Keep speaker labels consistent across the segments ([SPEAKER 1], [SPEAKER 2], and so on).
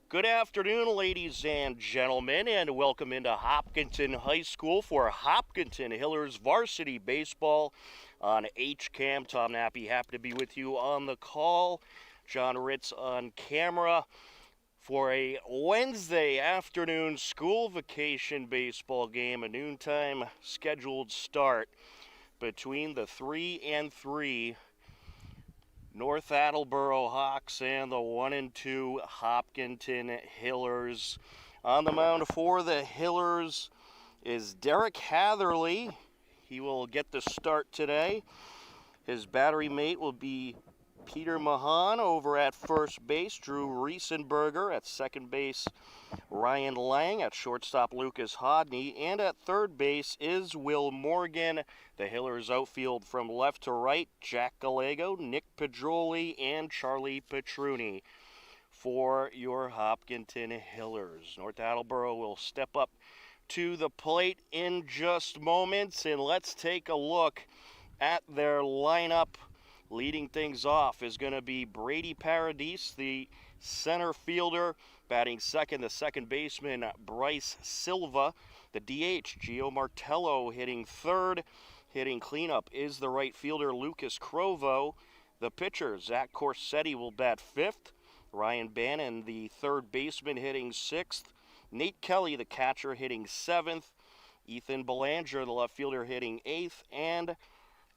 [SPEAKER 1] Good afternoon, ladies and gentlemen, and welcome into Hopkinton High School for Hopkinton Hillers Varsity Baseball on HCAM. Tom Nappy, happy to be with you on the call. John Ritz on camera for a Wednesday afternoon school vacation baseball game, a noontime scheduled start between the 3 and 3 North Attleboro Hawks and the 1 and 2 Hopkinton Hillers. On the mound for the Hillers is Derek Hatherley. He will get the start today. His battery mate will be Peter Mahan over at first base, Drew Riesenberger at second base, Ryan Lang at shortstop, Lucas Hodney, and at third base is Will Morgan. The Hillers outfield from left to right, Jack Gallego, Nick Pedroli, and Charlie Petruni for your Hopkinton Hillers. North Attleboro will step up to the plate in just moments, and let's take a look at their lineup. Leading things off is going to be Brady Paradis, the center fielder. Batting second, the second baseman, Bryce Silva. The DH, Gio Martello, hitting third. Hitting cleanup is the right fielder, Lucas Crovo. The pitcher, Zach Corsetti, will bat fifth. Ryan Bannon, the third baseman, hitting sixth. Nate Kelly, the catcher, hitting seventh. Ethan Belanger, the left fielder, hitting eighth. And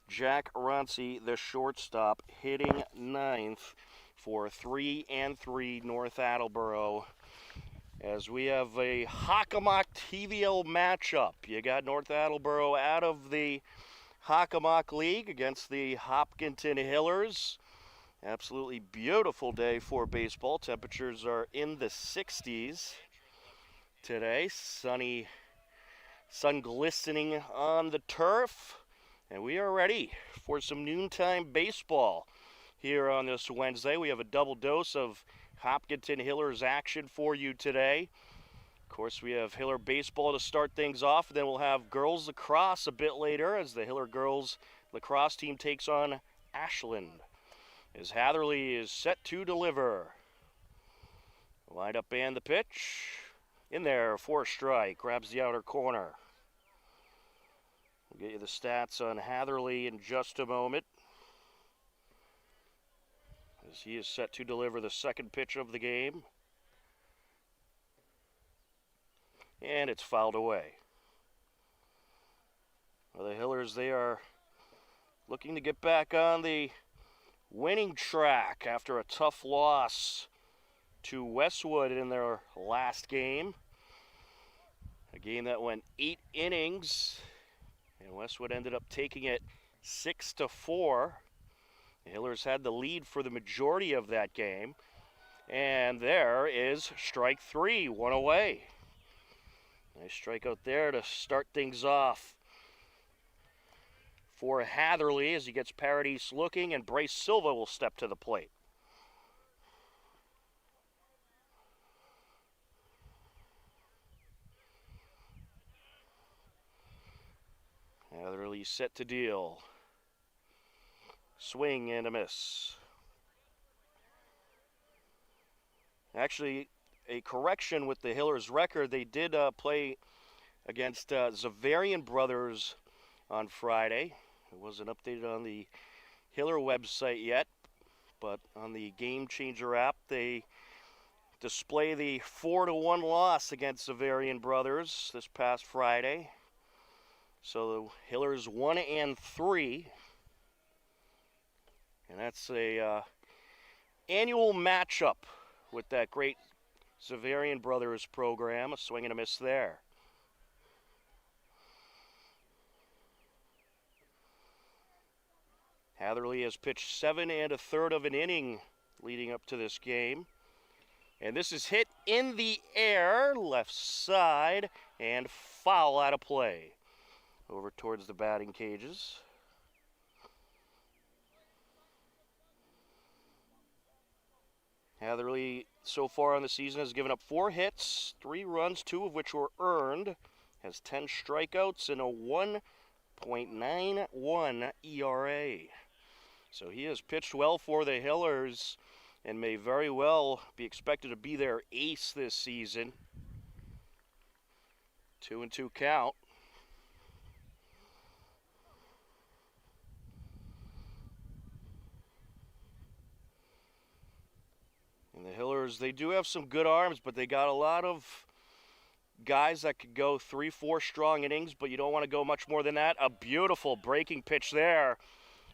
[SPEAKER 1] Jack Ronci, the shortstop, hitting ninth for 3 and 3 North Attleboro. As we have a Hockomock TVL matchup. You got North Attleboro out of the Hockomock League against the Hopkinton Hillers. Absolutely beautiful day for baseball. Temperatures are in the 60s today. Sunny, sun glistening on the turf. And we are ready for some noontime baseball here on this Wednesday. We have a double dose of Hopkinton Hillers action for you today. Of course, we have Hiller baseball to start things off. Then we'll have girls lacrosse a bit later as the Hiller girls lacrosse team takes on Ashland. As Hatherley is set to deliver. Lined up and the pitch. In there for a strike. Grabs the outer corner. We'll get you the stats on Hatherley in just a moment, as he is set to deliver the second pitch of the game. And it's fouled away. Well, the Hillers, they are looking to get back on the winning track after a tough loss to Westwood in their last game. A game that went 8 innings. And Westwood ended up taking it 6-4. The Hillers had the lead for the majority of that game. And there is strike three, one away. Nice strikeout there to start things off for Hatherley as he gets Paradis looking, and Bryce Silva will step to the plate. Hatherley set to deal. Swing and a miss. Actually, a correction with the Hillers record. They did play against Zavarian Brothers on Friday. It wasn't updated on the Hiller website yet, but on the Game Changer app, they display the 4-1 loss against Zavarian Brothers this past Friday. So the Hillers 1 and 3, and that's a annual matchup with that great Zavarian Brothers program. A swing and a miss there. Hatherley has pitched 7 1/3 of an inning leading up to this game. And this is hit in the air, left side, and foul out of play. Over towards the batting cages. Hatherley, so far on the season, has given up 4 hits, 3 runs, 2 of which were earned. Has 10 strikeouts and a 1.91 ERA. So he has pitched well for the Hillers and may very well be expected to be their ace this season. 2-2 count. And the Hillers, they do have some good arms, but they got a lot of guys that could go 3-4 strong innings, but you don't want to go much more than that. A beautiful breaking pitch there,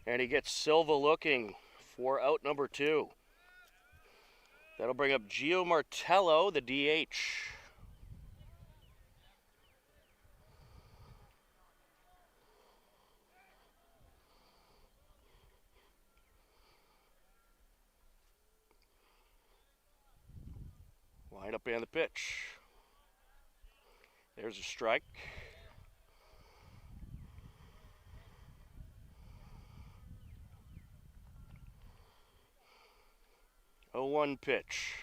[SPEAKER 1] and he gets Silva looking for out number 2. That'll bring up Gio Martello, the DH. Line up and the pitch. There's a strike. 0-1 pitch.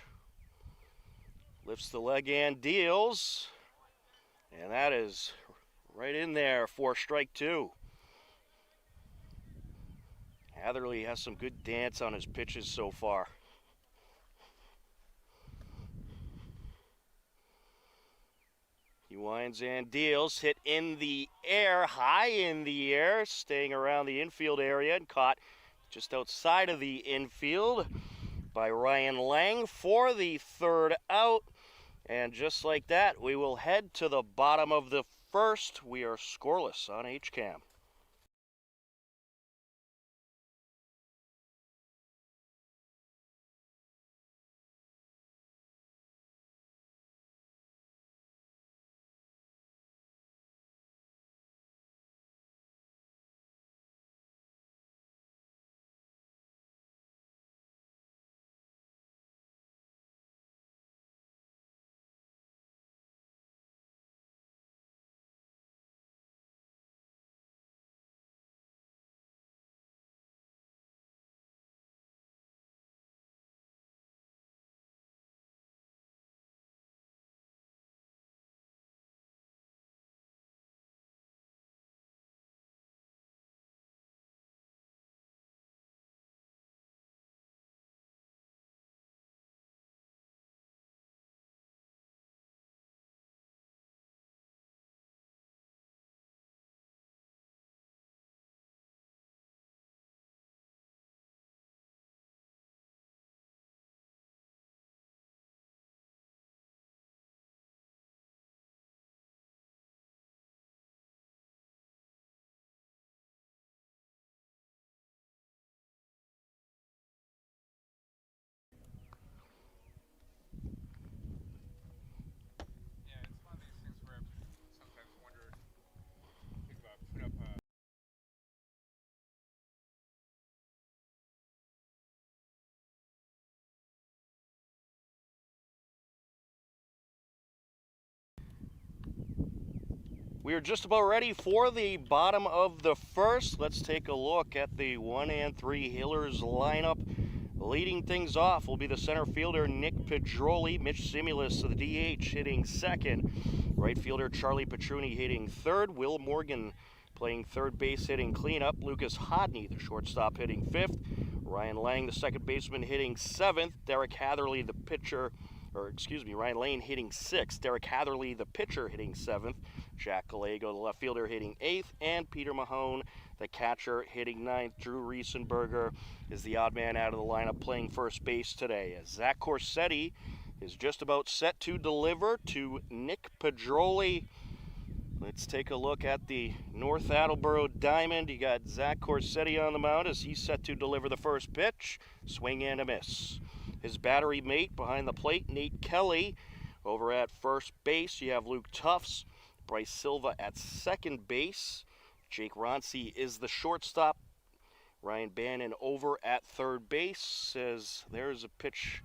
[SPEAKER 1] Lifts the leg and deals. And that is right in there for strike 2. Hatherley has some good dance on his pitches so far. He winds and deals, hit in the air, high in the air, staying around the infield area and caught just outside of the infield by Ryan Lang for the 3rd out. And just like that, we will head to the bottom of the 1st. We are scoreless on HCAM. We are just about ready for the bottom of the 1st. Let's take a look at the 1 and 3 Hillers lineup. Leading things off will be the center fielder Nick Pedroli, Mitch Simulus, the DH, hitting 2nd. Right fielder Charlie Petruni hitting 3rd. Will Morgan playing 3rd base, hitting cleanup. Lucas Hodney, the shortstop, hitting 5th. Ryan Lang, the second baseman, hitting 7th. Derek Hatherley, the pitcher, Ryan Lane hitting 6th. Derek Hatherley, the pitcher, hitting 7th. Jack Gallego, the left fielder, hitting 8th. And Peter Mahone, the catcher, hitting 9th. Drew Riesenberger is the odd man out of the lineup playing first base today. As Zach Corsetti is just about set to deliver to Nick Pedroli. Let's take a look at the North Attleboro Diamond. You got Zach Corsetti on the mound as he's set to deliver the first pitch. Swing and a miss. His battery mate behind the plate, Nate Kelly. Over at first base, you have Luke Tufts. Bryce Silva at second base. Jake Ronci is the shortstop. Ryan Bannon over at third base. Says there's a pitch,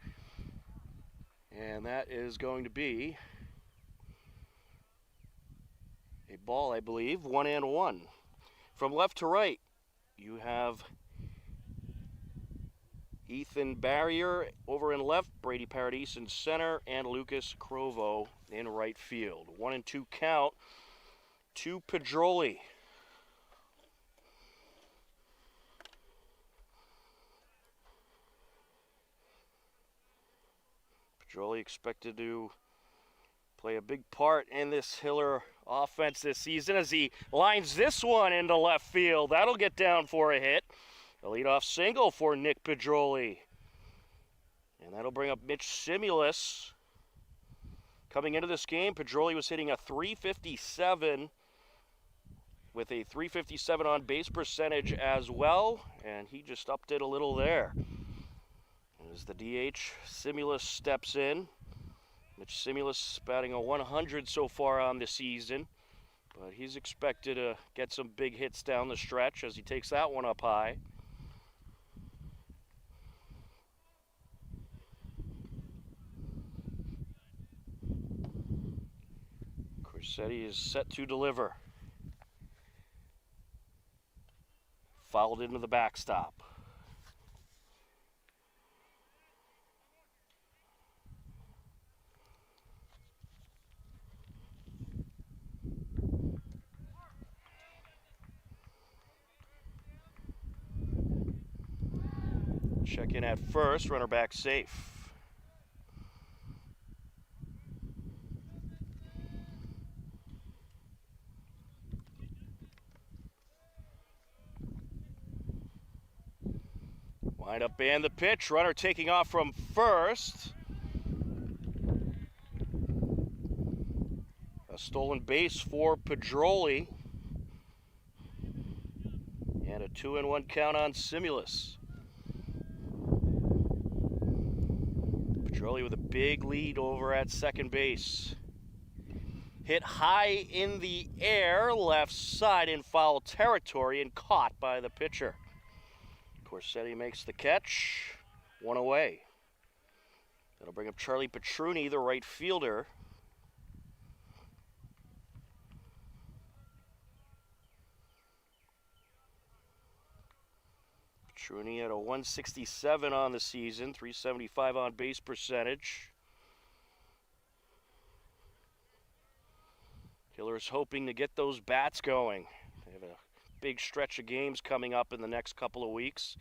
[SPEAKER 1] and that is going to be a ball, I believe. 1-1. From left to right, you have Ethan Barrier over in left, Brady Paradis in center, and Lucas Crovo in right field. 1-2 count to Pedroli. Pedroli expected to play a big part in this Hiller offense this season as he lines this one into left field. That'll get down for a hit. A leadoff single for Nick Pedroli. And that'll bring up Mitch Simulus. Coming into this game, Pedroli was hitting a .357 with a .357 on base percentage as well, and he just upped it a little there. As the DH, Simulus steps in. Mitch Simulus batting a 100 so far on the season, but he's expected to get some big hits down the stretch as he takes that one up high. Corsetti is set to deliver. Fouled into the backstop. Check in at first, runner back safe. Wind up and the pitch, runner taking off from first. A stolen base for Pedroli. And a 2-1 count on Simulus. Pedroli with a big lead over at second base. Hit high in the air, left side in foul territory and caught by the pitcher. Corsetti makes the catch, one away. That'll bring up Charlie Petruni, the right fielder. Petruni at a 167 on the season, 375 on base percentage. Hiller's hoping to get those bats going. They have a big stretch of games coming up in the next couple of weeks.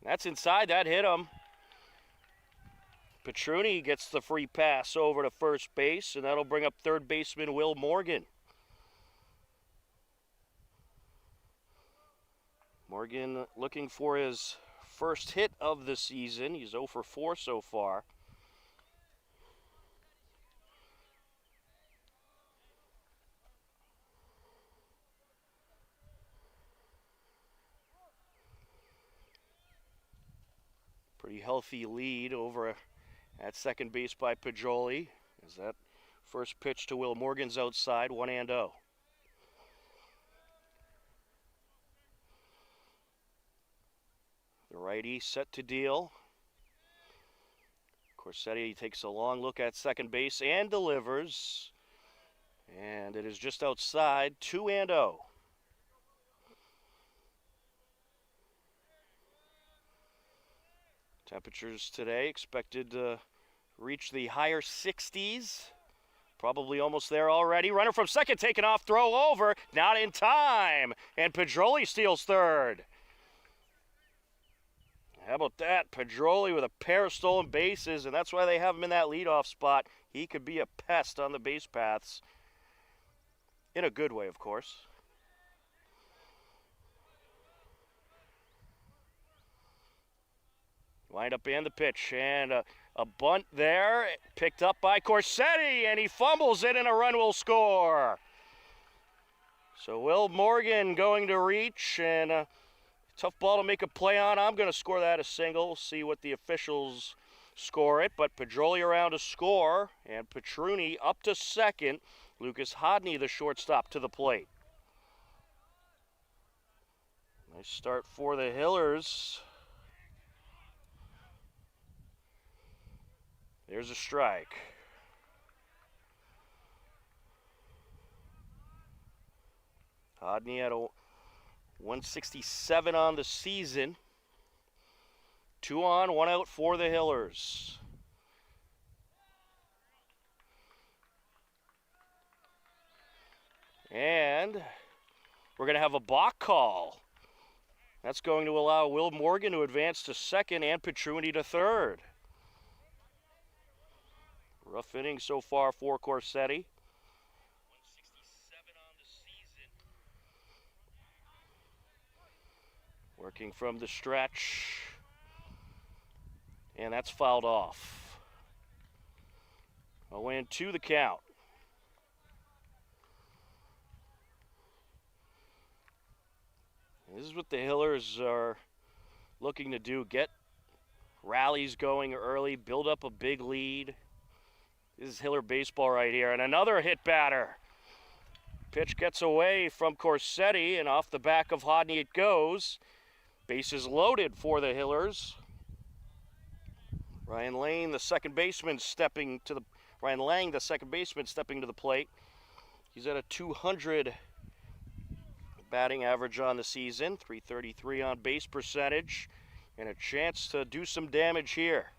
[SPEAKER 1] And that's inside, that hit him. Petruni gets the free pass over to first base, and that'll bring up third baseman Will Morgan. Morgan looking for his first hit of the season. He's 0 for 4 so far. Pretty healthy lead over at second base by Pedroli. As that first pitch to Will Morgan's outside, 1-0. The righty set to deal. Corsetti takes a long look at second base and delivers. And it is just outside, 2-0. Temperatures today expected to reach the higher 60s. Probably almost there already. Runner from second taken off, throw over, not in time. And Pedroli steals third. How about that? Pedroli with a pair of stolen bases, and that's why they have him in that leadoff spot. He could be a pest on the base paths. In a good way, of course. Wind up and the pitch, and a bunt there, picked up by Corsetti, and he fumbles it, and a run will score. So Will Morgan going to reach, and tough ball to make a play on. I'm going to score that a single. We'll see what the officials score it, but Pedroli around to score, and Petruni up to second. Lucas Hodney, the shortstop, to the plate. Nice start for the Hillers. There's a strike. Hodney at a 167 on the season. 2 on, 1 out for the Hillers. And we're going to have a balk call. That's going to allow Will Morgan to advance to second and Petruni to third. Rough inning so far for Corsetti. Working from the stretch. And that's fouled off. 0-2 the count. This is what the Hillers are looking to do. Get rallies going early, build up a big lead. This is Hiller baseball right here. And another hit batter. Pitch gets away from Corsetti, and off the back of Hodney it goes. Bases loaded for the Hillers. Ryan Lang, the second baseman, stepping to the plate. He's at a 200 batting average on the season, 333 on base percentage, and a chance to do some damage here.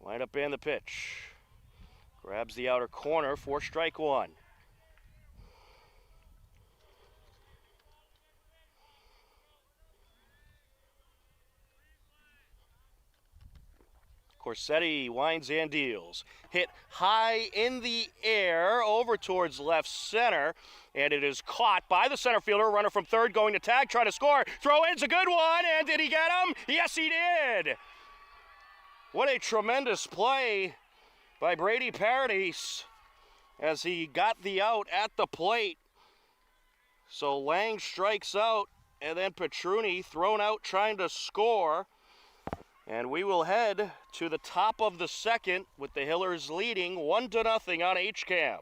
[SPEAKER 1] Line up and the pitch. Grabs the outer corner for strike one. Corsetti winds and deals. Hit high in the air over towards left center, and it is caught by the center fielder. Runner from third going to tag, trying to score. Throw in's a good one, and did he get him? Yes, he did. What a tremendous play by Brady Paradis as he got the out at the plate. So Lang strikes out, and then Petruni thrown out trying to score. And we will head to the top of the second with the Hillers leading 1-0 on HCAM.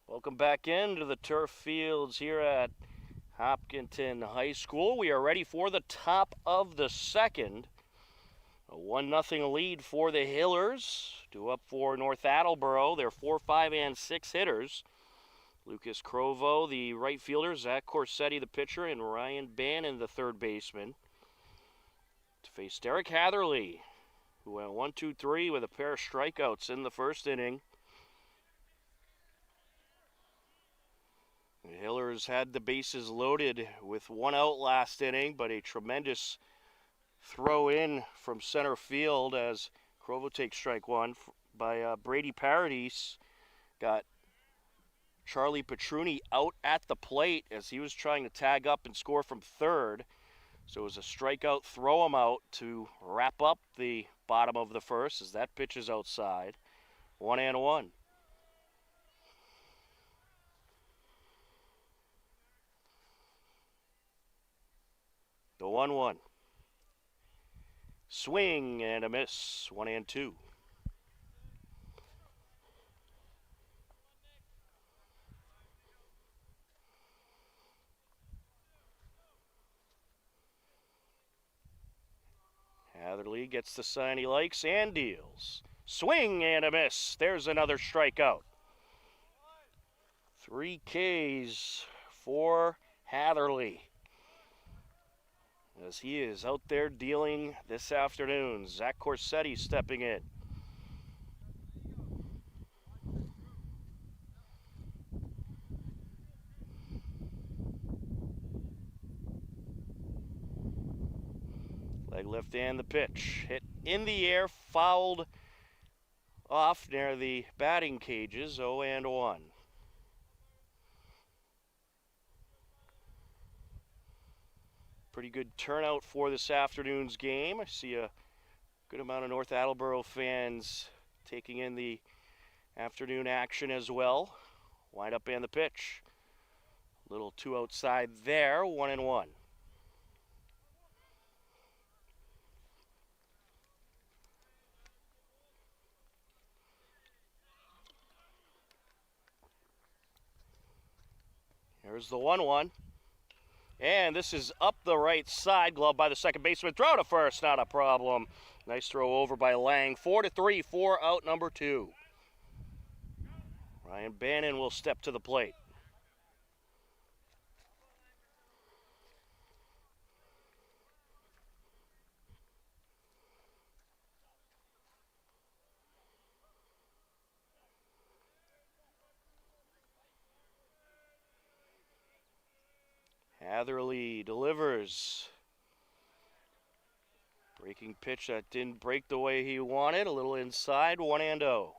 [SPEAKER 1] Welcome back into the turf fields here at Hopkinton High School. We are ready for the top of the second. A 1-0 lead for the Hillers. Due up for North Attleboro. They're 4, 5, and 6 hitters. Lucas Crovo, the right fielder, Zach Corsetti, the pitcher, and Ryan Bannon, the third baseman. To face Derek Hatherley, who went 1-2-3 with a pair of strikeouts in the first inning. The Hillers had the bases loaded with one out last inning, but a tremendous throw in from center field as Crovo takes strike one by Brady Paradis. Got Charlie Petruni out at the plate as he was trying to tag up and score from third. So it was a strikeout, throw him out to wrap up the bottom of the first as that pitch is outside. 1-1. The 1-1. Swing and a miss. 1-2. Hatherley gets the sign he likes and deals. Swing and a miss. There's another strikeout. 3 Ks for Hatherley, as he is out there dealing this afternoon. Zach Corsetti stepping in. Leg lift and the pitch. Hit in the air, fouled off near the batting cages, 0-1. Pretty good turnout for this afternoon's game. I see a good amount of North Attleboro fans taking in the afternoon action as well. Wind up and the pitch. Little two outside there, 1-1. Here's the 1-1. And this is up the right side, glove by the second baseman. Throw to first, not a problem. Nice throw over by Lang. 4-3 for out number 2. Ryan Bannon will step to the plate. Hatherley delivers. Breaking pitch that didn't break the way he wanted. A little inside, 1-0.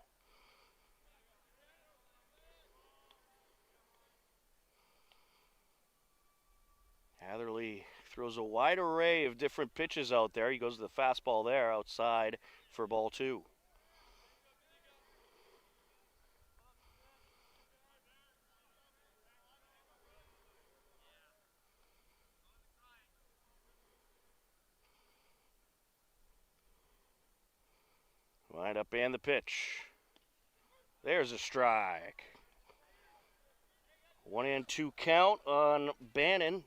[SPEAKER 1] Hatherley throws a wide array of different pitches out there. He goes to the fastball there outside for ball 2. Wind up and the pitch. There's a strike. 1-2 count on Bannon.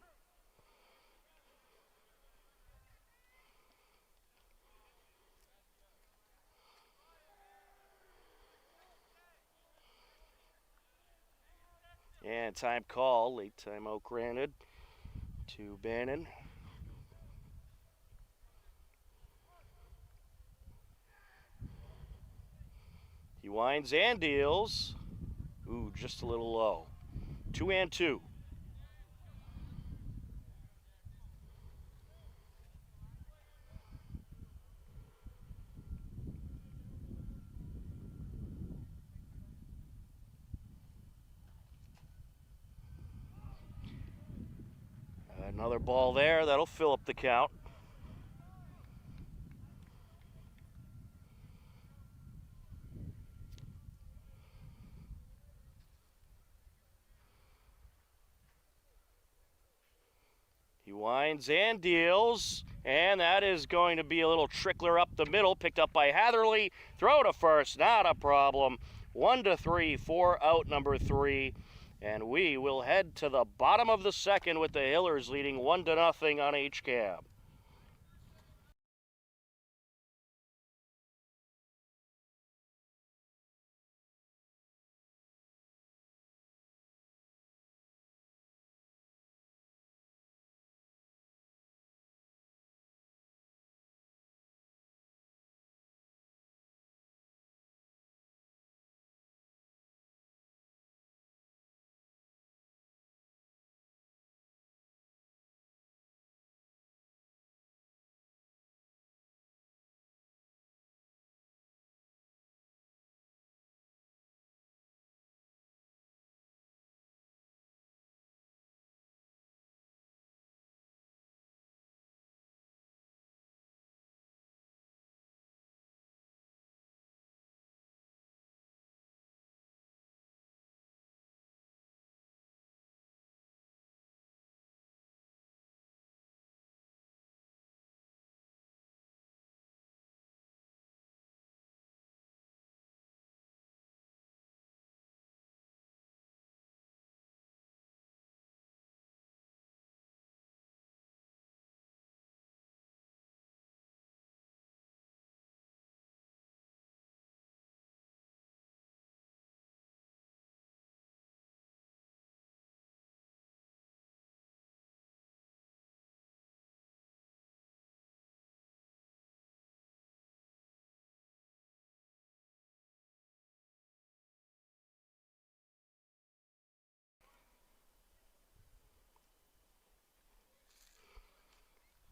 [SPEAKER 1] And time call, late timeout granted to Bannon. He winds and deals. Ooh, just a little low. 2-2. Another ball there, that'll fill up the count. He winds and deals, and that is going to be a little trickler up the middle, picked up by Hatherley. Throw to first, not a problem. 1-3 for out number 3. And we will head to the bottom of the second with the Hillers leading 1-0 on HCAM.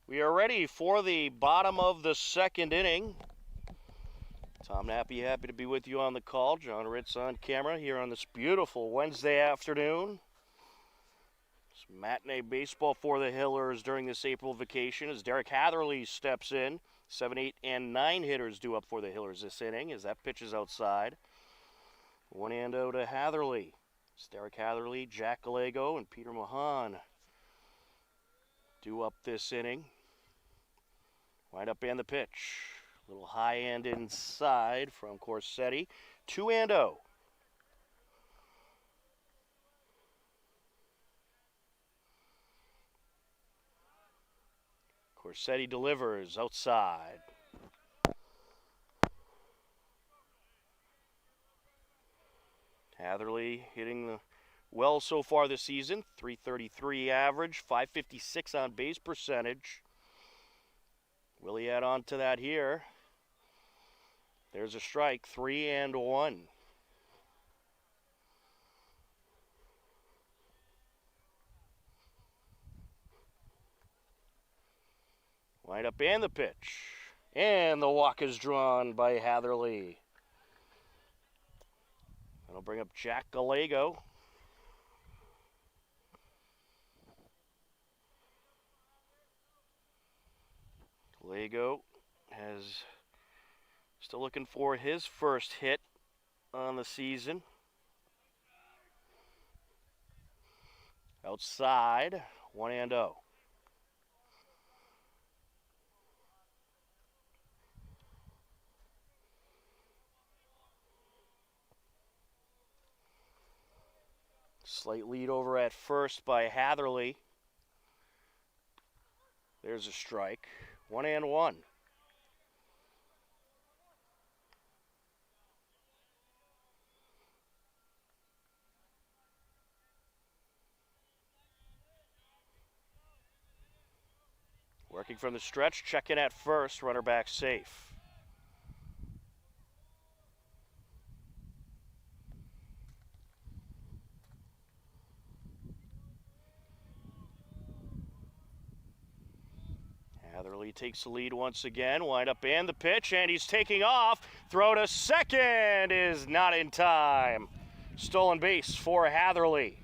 [SPEAKER 1] We are ready for the bottom of the second inning. Tom Nappy, happy to be with you on the call. John Ritz on camera here on this beautiful Wednesday afternoon. It's matinee baseball for the Hillers during this April vacation as Derek Hatherley steps in. 7, 8, and 9 hitters due up for the Hillers this inning as that pitch is outside. 1-0 to Hatherley. It's Derek Hatherley, Jack Gallego, and Peter Mahan due up this inning. Wind up and the pitch. A little high end inside from Corsetti. 2-0. Corsetti delivers outside. Hatherley hitting the well so far this season. .333 average, .556 on base percentage. Will he add on to that here? There's a strike, 3-1. Wind up and the pitch. And the walk is drawn by Hatherley. That'll bring up Jack Gallego. Gallego has still looking for his first hit on the season. Outside, 1-0. Slight lead over at first by Hatherley. There's a strike. 1-1. Working from the stretch, checking at first, runner back safe. Hatherley takes the lead once again. Wind up and the pitch, and he's taking off. Throw to second is not in time. Stolen base for Hatherley.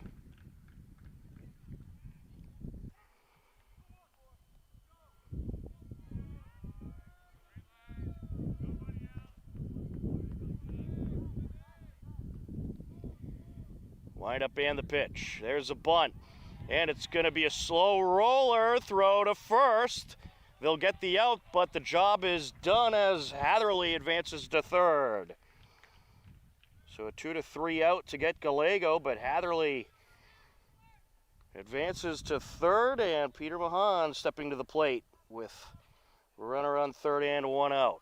[SPEAKER 1] Wind up and the pitch. There's a bunt. And it's going to be a slow roller throw to first. They'll get the out, but the job is done as Hatherley advances to third. So a 2-3 out to get Gallego, but Hatherley advances to third, and Peter Mahan stepping to the plate with runner on third and 1 out.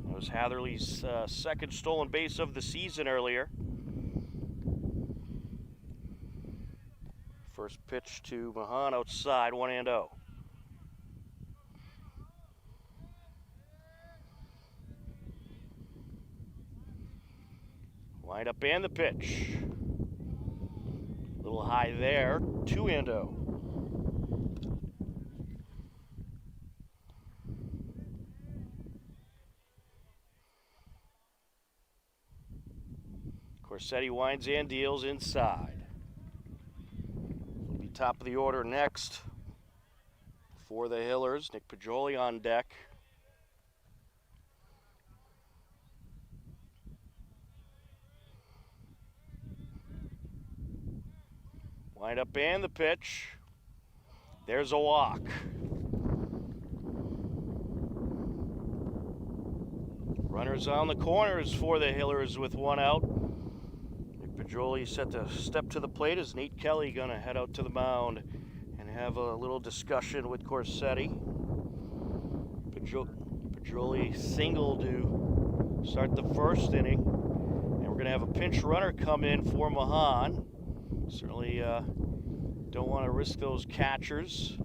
[SPEAKER 1] That was Hatherley's second stolen base of the season earlier. First pitch to Mahan outside, 1-0. Wind up and the pitch. A little high there, 2-0. Corsetti winds and deals inside. Will be top of the order next for the Hillers. Nick Pajoli on deck. Wind up and the pitch. There's a walk. Runners on the corners for the Hillers with 1 out. Nick Pajoli set to step to the plate. Is Nate Kelly going to head out to the mound and have a little discussion with Corsetti? Pajoli single to start the first inning. And we're going to have a pinch runner come in for Mahan. Certainly don't want to risk those catchers.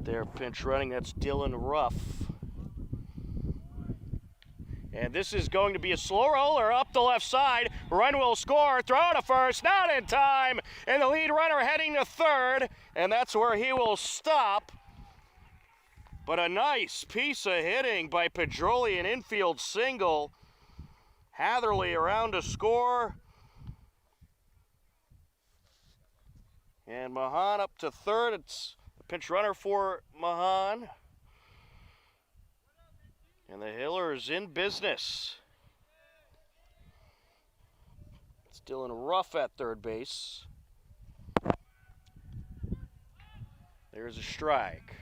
[SPEAKER 1] there pinch running. That's Dylan Ruff. And this is going to be a slow roller up the left side. Run will score, throw to first, not in time. And the lead runner heading to third, and that's where he will stop. But a nice piece of hitting by Pedroli, an infield single. Hatherley around to score. And Mahan up to third. It's the pinch runner for Mahan. And the Hillers in business. It's Dylan Ruff at third base. There's a strike.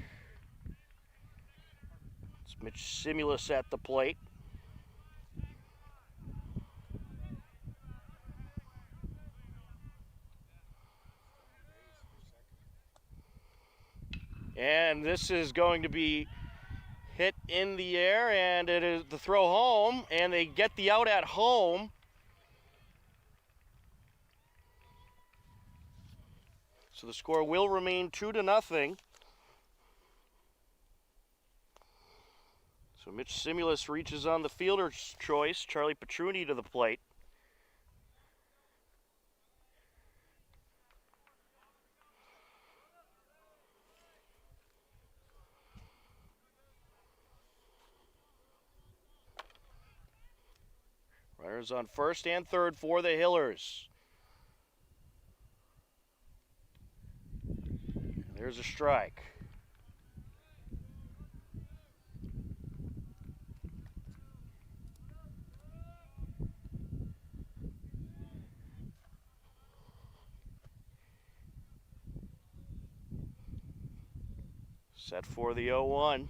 [SPEAKER 1] It's Mitch Simulus at the plate. And this is going to be hit in the air, and it is the throw home, and they get the out at home. So the score will remain 2-0. So Mitch Simulus reaches on the fielder's choice, Charlie Petruni to the plate. Runners on first and third for the Hillers. There's a strike. Set for the 0-1.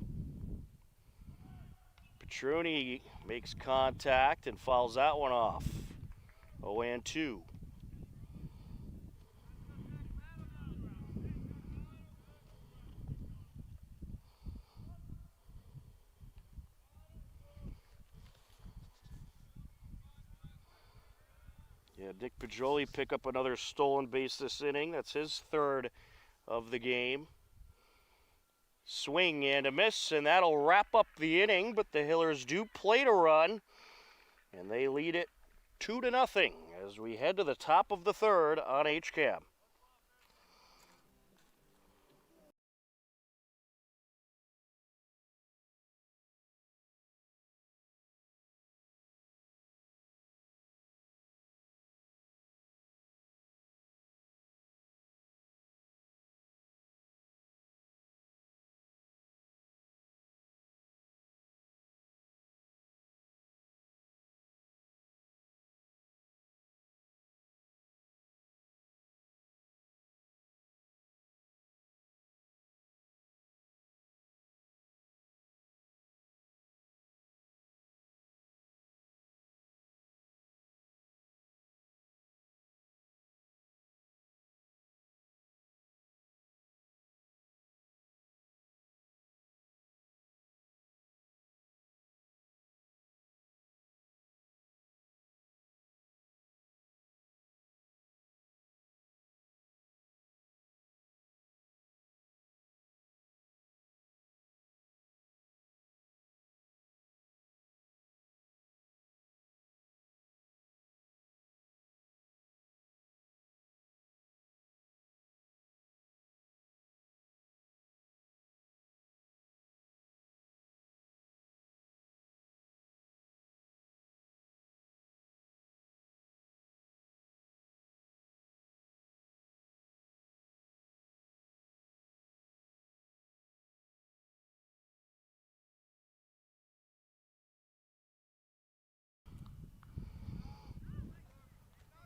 [SPEAKER 1] Petruni makes contact and fouls that one off. 0-2. Yeah, Nick Pedroli pick up another stolen base this inning. That's his third of the game. Swing and a miss, and that'll wrap up the inning, but the Hillers do play to run, and they lead it 2-0 as we head to the top of the third on HCAM.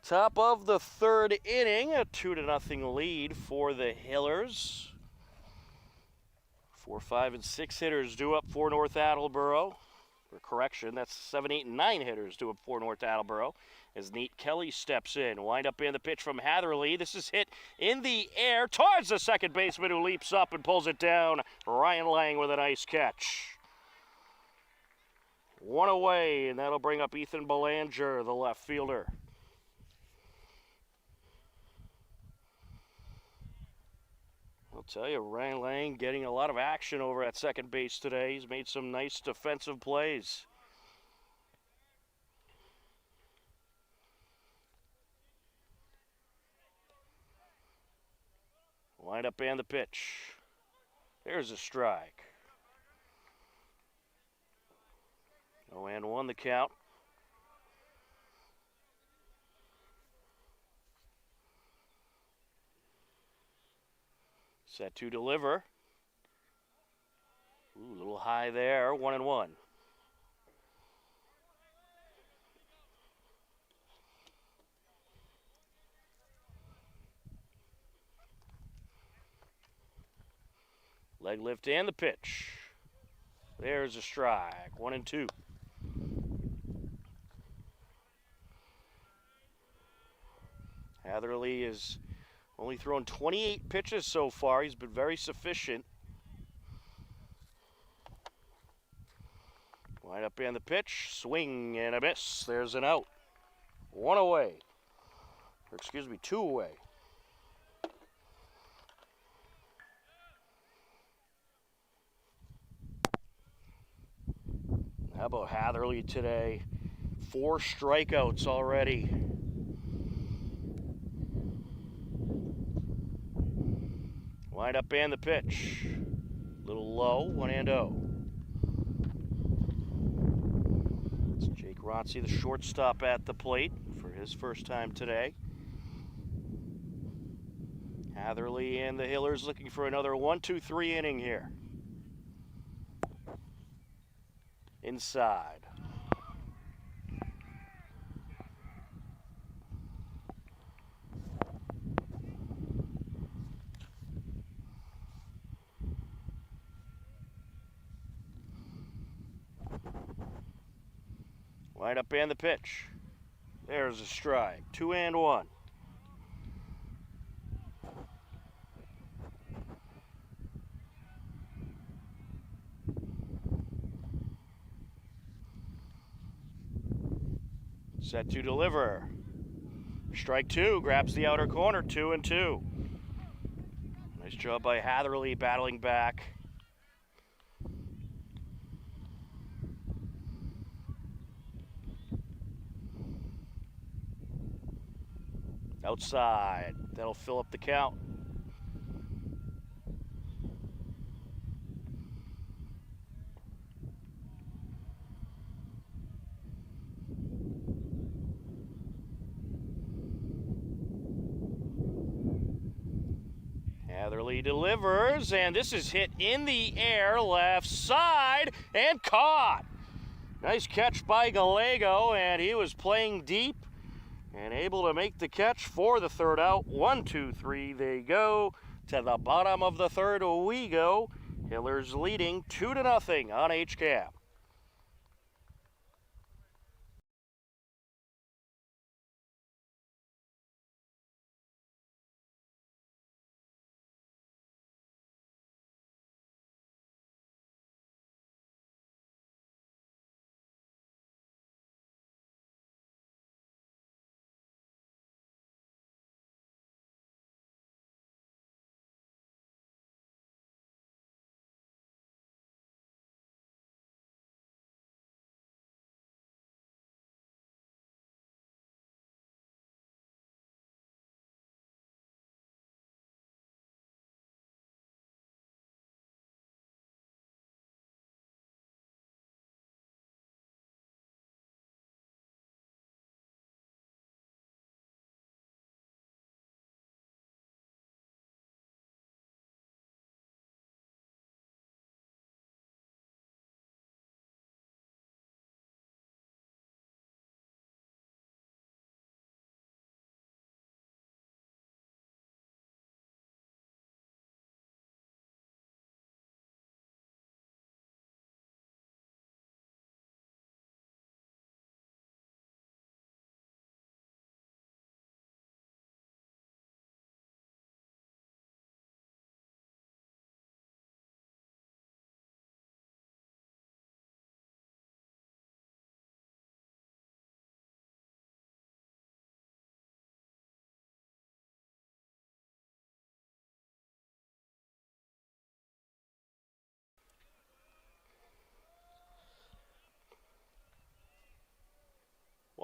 [SPEAKER 1] Top of the third inning, a 2-0 lead for the Hillers. 4, 5, and 6 hitters due up for North Attleboro. Or correction, that's 7, 8, and 9 hitters due up for North Attleboro. As Nate Kelly steps in. Wind up in the pitch from Hatherley. This is hit in the air towards the second baseman who leaps up and pulls it down. Ryan Lang with a nice catch. One away, and that'll bring up Ethan Belanger, the left fielder. tell you, Ryan Lang getting a lot of action over at second base today. He's made some nice defensive plays. Wind up and the pitch. There's a strike. 0-1 the count. Set to deliver. Ooh, a little high there. 1-1. Leg lift and the pitch. There's a strike. 1-2. Hatherley has only thrown 28 pitches so far. He's been very sufficient. Wind up and the pitch. Swing and a miss. There's an out. 1 away. Or excuse me, 2 away. How about Hatherley today? 4 strikeouts already. Wind up and the pitch. Little low, 1-0. It's Jake Rotzi, the shortstop, at the plate for his first time today. Hatherley and the Hillers looking for another 1-2-3 inning here. Inside. Wind up and the pitch. There's a strike. 2-1. Set to deliver. Strike 2, grabs the outer corner. 2-2. Nice job by Hatherley battling back. Outside. That'll fill up the count. Hatherley delivers, and this is hit in the air, left side, and caught. Nice catch by Gallego, and he was playing deep and able to make the catch for the third out. 1-2-3, they go. To the bottom of the third we go. Hillers leading 2-0 on HCAM.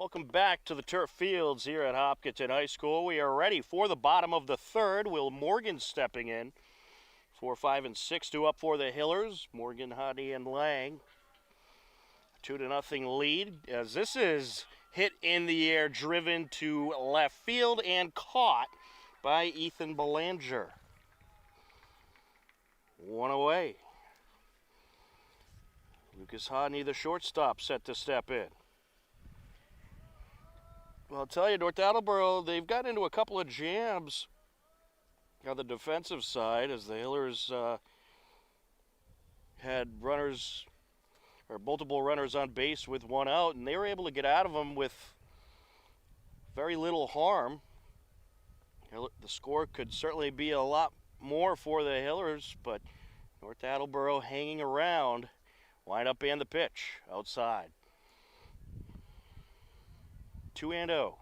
[SPEAKER 1] Welcome back to the turf fields here at Hopkinton High School. We are ready for the bottom of the third. Will Morgan stepping in. 4, 5, and 6 to up for the Hillers. Morgan, Hodney, and Lang. 2-0 lead as this is hit in the air, driven to left field and caught by Ethan Belanger. 1 away. Lucas Hodney, the shortstop, set to step in. Well, I'll tell you, North Attleboro, they've got into a couple of jams on the defensive side as the Hillers had runners, or multiple runners on base with 1 out, and they were able to get out of them with very little harm. The score could certainly be a lot more for the Hillers, but North Attleboro hanging around. Wind up and the pitch outside. 2-0.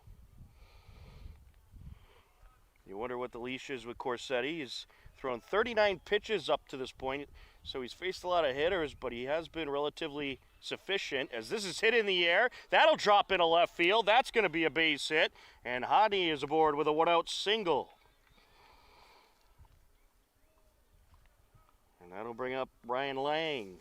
[SPEAKER 1] You wonder what the leash is with Corsetti. He's thrown 39 pitches up to this point, so he's faced a lot of hitters, but he has been relatively sufficient as this is hit in the air. That'll drop into left field. That's going to be a base hit, and Hodney is aboard with a 1-out single. And that'll bring up Brian Lang.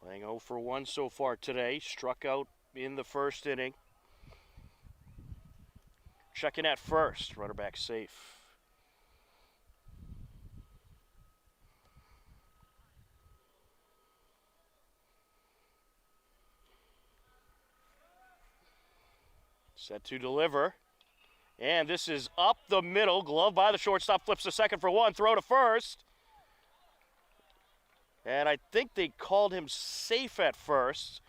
[SPEAKER 1] Lang 0 for 1 so far today. Struck out in the first inning. Checking at first. Runner back safe. Set to deliver. And this is up the middle. Glove by the shortstop. Flips to second for 1. Throw to first. And I think they called him safe at first.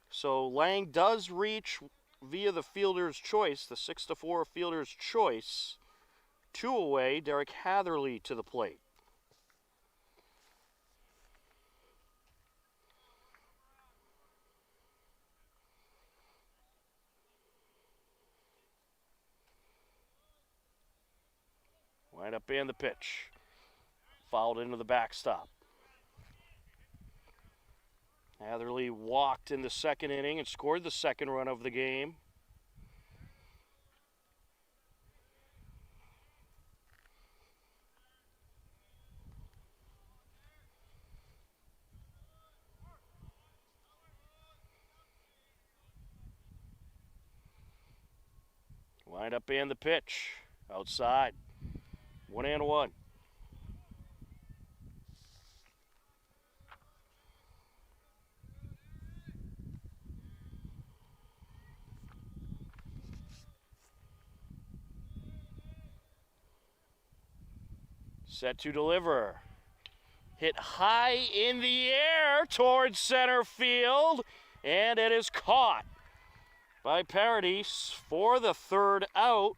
[SPEAKER 1] So Lang does reach via the fielder's choice, the 6-4 fielder's choice. 2 away, Derek Hatherley to the plate. Wind up and the pitch. Fouled into the backstop. Hatherley walked in the second inning and scored the second run of the game. Wind up and the pitch. Outside. 1-1. Set to deliver. Hit high in the air towards center field, and it is caught by Paradis for the 3rd out.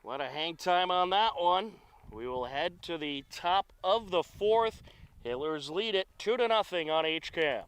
[SPEAKER 1] What a hang time on that one. We will head to the top of the 4th. Hillers lead it 2-0 on HCAM.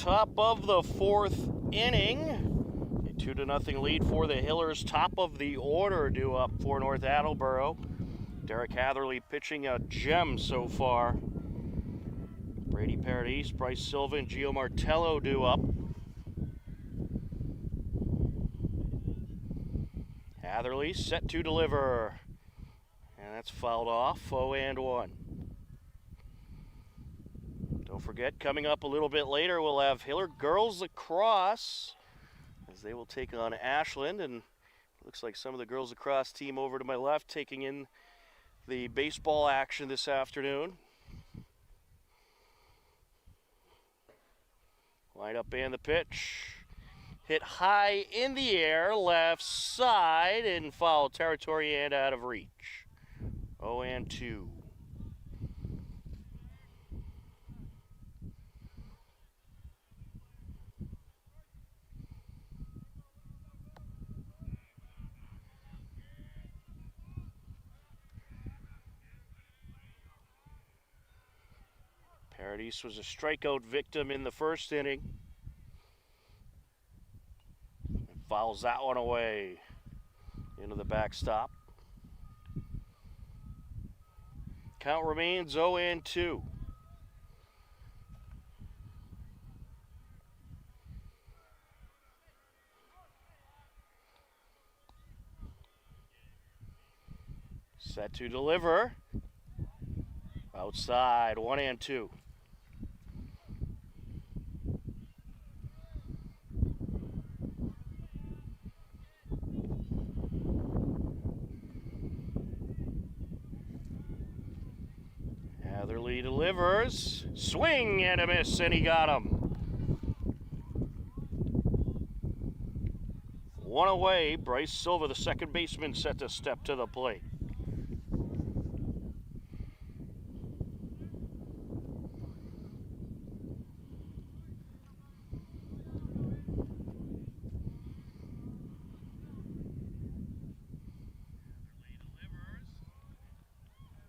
[SPEAKER 1] top of the fourth inning. A 2-0 lead for the Hillers. Top of the order due up for North Attleboro. Derek Hatherley pitching a gem so far. Brady Paradis, Bryce Silva, and Gio Martello due up. Hatherley set to deliver. And that's fouled off, 0-1. Don't forget, coming up a little bit later, we'll have Hiller girls lacrosse as they will take on Ashland. And looks like some of the girls lacrosse team over to my left taking in the baseball action this afternoon. Line up and the pitch. Hit high in the air, left side, in foul territory and out of reach. 0-2. Paradis was a strikeout victim in the first inning. Fouls that one away into the backstop. Count remains 0-2. Set to deliver. Outside, 1-2. Hatherley delivers. Swing and a miss, and he got him. One away. Bryce Silva, the second baseman, set to step to the plate.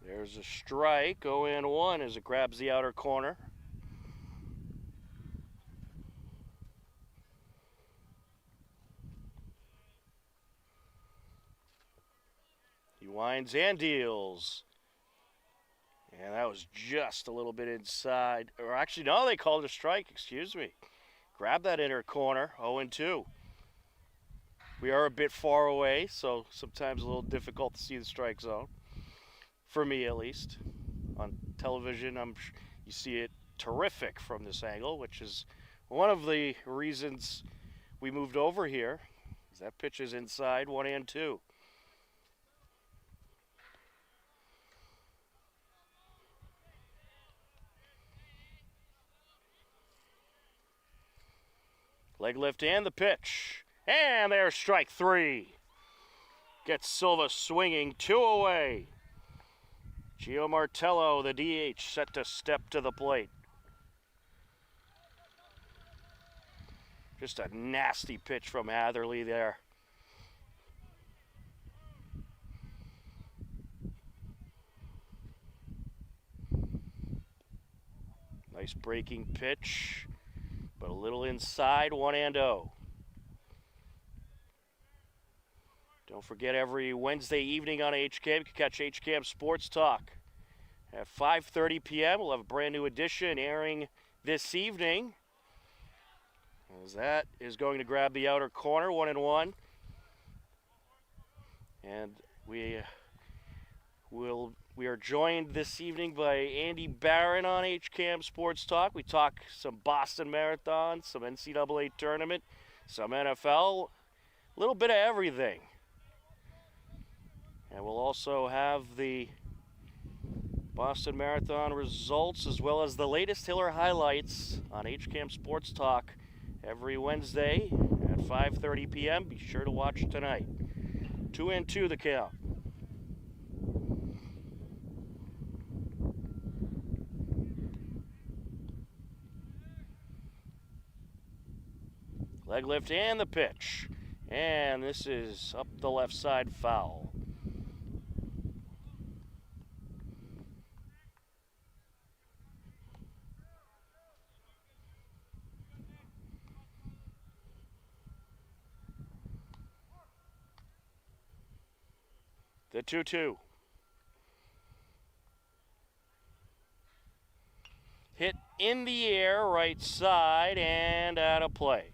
[SPEAKER 1] There's a strike, 0-1 as it grabs the outer corner. He winds and deals. And that was just a little bit inside. Or actually, no, they called it a strike, excuse me. Grab that inner corner, 0-2. We are a bit far away, so sometimes a little difficult to see the strike zone. For me, at least. On television, you see it terrific from this angle, which is one of the reasons we moved over here. That pitch is inside, 1-2. Leg lift and the pitch. And there's strike 3. Gets Silva swinging, 2 away. Gio Martello, the DH, set to step to the plate. Just a nasty pitch from Hatherley there. Nice breaking pitch, but a little inside, 1-0. Don't forget, every Wednesday evening on HCAM, you can catch HCAM Sports Talk. At 5:30 p.m., we'll have a brand new edition airing this evening. As that is going to grab the outer corner, 1-1. And we are joined this evening by Andy Barron on HCAM Sports Talk. We talk some Boston Marathon, some NCAA tournament, some NFL, a little bit of everything. And we'll also have the Boston Marathon results as well as the latest Hiller highlights on HCAM Sports Talk every Wednesday at 5:30 p.m. Be sure to watch tonight. 2-2 the count. Leg lift and the pitch. And this is up the left side, foul. The 2-2. Hit in the air, right side, and out of play.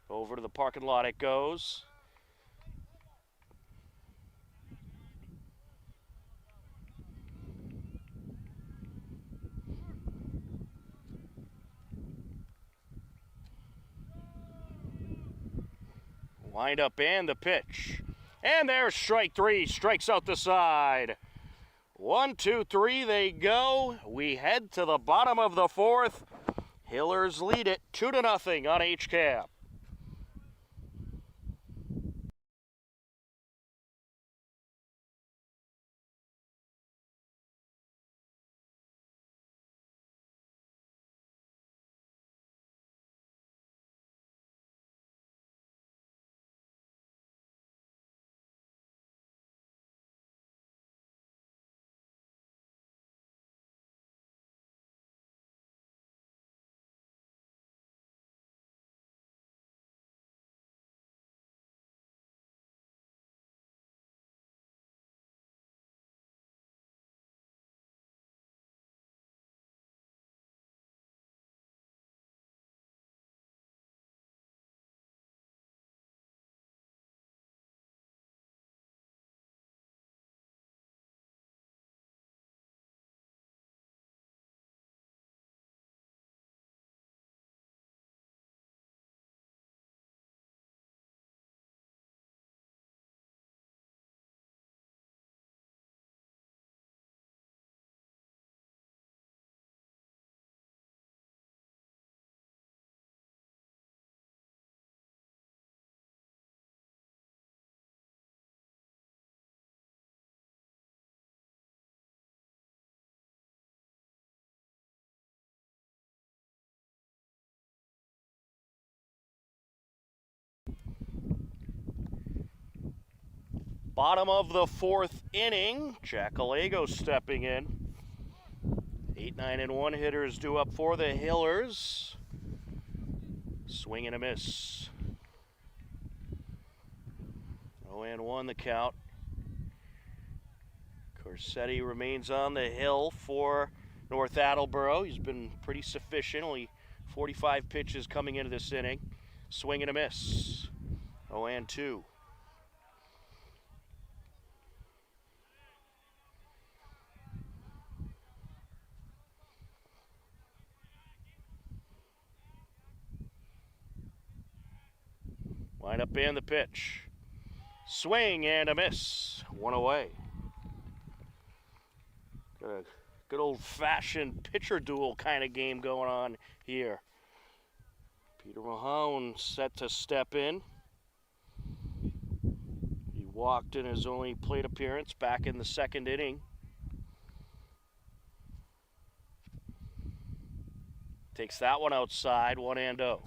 [SPEAKER 1] Over to the parking lot it goes. Wind up and the pitch. And there's strike three, strikes out the side. 1, 2, 3, they go. We head to the bottom of the fourth. Hillers lead it 2-0 on HCAM. Bottom of the fourth inning, Jackalago stepping in. 8, 9, and 1 hitters due up for the Hillers. Swing and a miss. 0-1 the count. Corsetti remains on the hill for North Attleboro. He's been pretty sufficient, only 45 pitches coming into this inning. Swing and a miss. 0-2. Wind up and the pitch. Swing and a miss. 1 away. Got a good old-fashioned pitcher duel kind of game going on here. Peter Mahone set to step in. He walked in his only plate appearance back in the second inning. Takes that one outside, 1-0.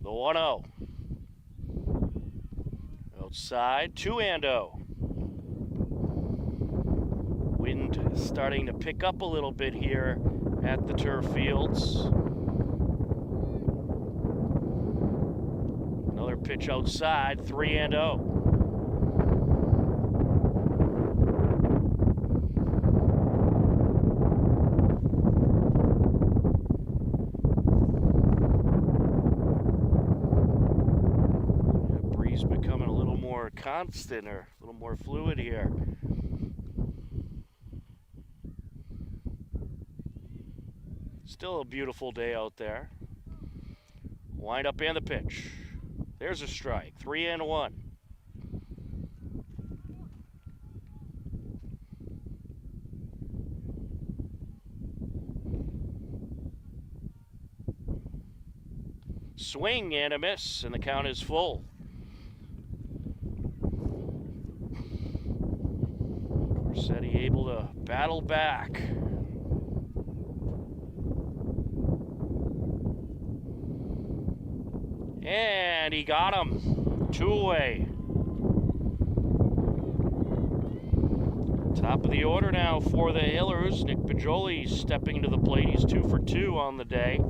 [SPEAKER 1] The 1-0. Outside, 2-0. Wind starting to pick up a little bit here at the turf fields. Another pitch outside, 3-0. Becoming a little more constant or a little more fluid here. Still a beautiful day out there. Wind up and the pitch. There's a strike. 3-1. Swing and a miss, and the count is full. Corsetti able to battle back. And he got him. 2 away. Top of the order now for the Hillers. Nick Pajoli stepping to the plate. He's 2 for 2 on the day.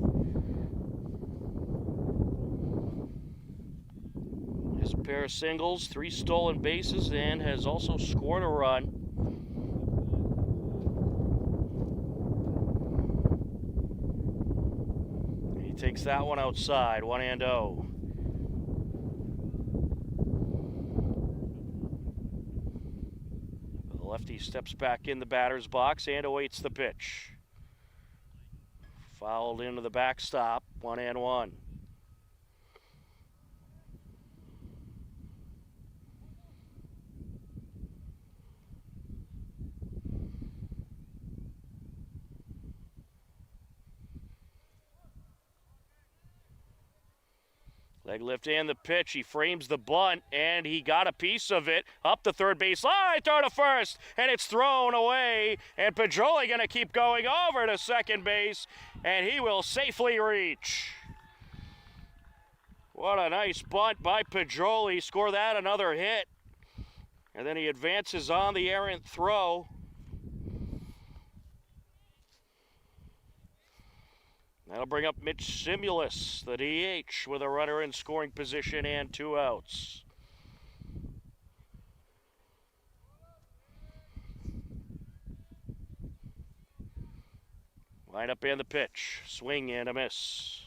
[SPEAKER 1] Has a pair of singles, 3 stolen bases, and has also scored a run. He takes that one outside, 1-0. The lefty steps back in the batter's box and awaits the pitch. Fouled into the backstop, 1-1. Leg lift and the pitch. He frames the bunt, and he got a piece of it up the third base line, throw to first, and it's thrown away. And Pajoli going to keep going over to second base, and he will safely reach. What a nice bunt by Pajoli. Score that, another hit. And then he advances on the errant throw. That'll bring up Mitch Simulus, the DH, with a runner in scoring position and 2 outs. Line up and the pitch. Swing and a miss.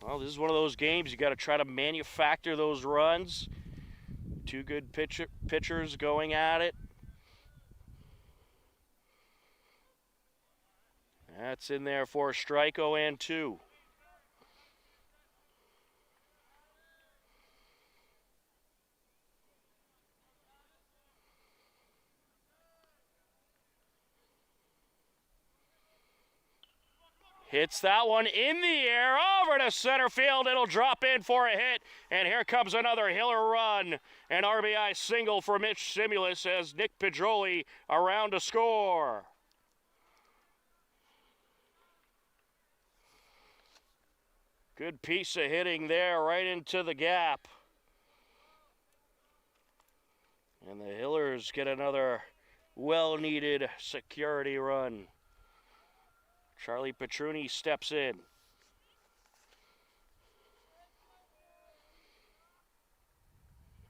[SPEAKER 1] Well, this is one of those games you got to try to manufacture those runs. 2 good pitchers going at it. That's in there for a strike, 0-2. Hits that one in the air, over to center field. It'll drop in for a hit, and here comes another Hiller run. An RBI single for Mitch Simulus as Nick Pajoli around to score. Good piece of hitting there, right into the gap. And the Hillers get another well-needed security run. Charlie Petruni steps in.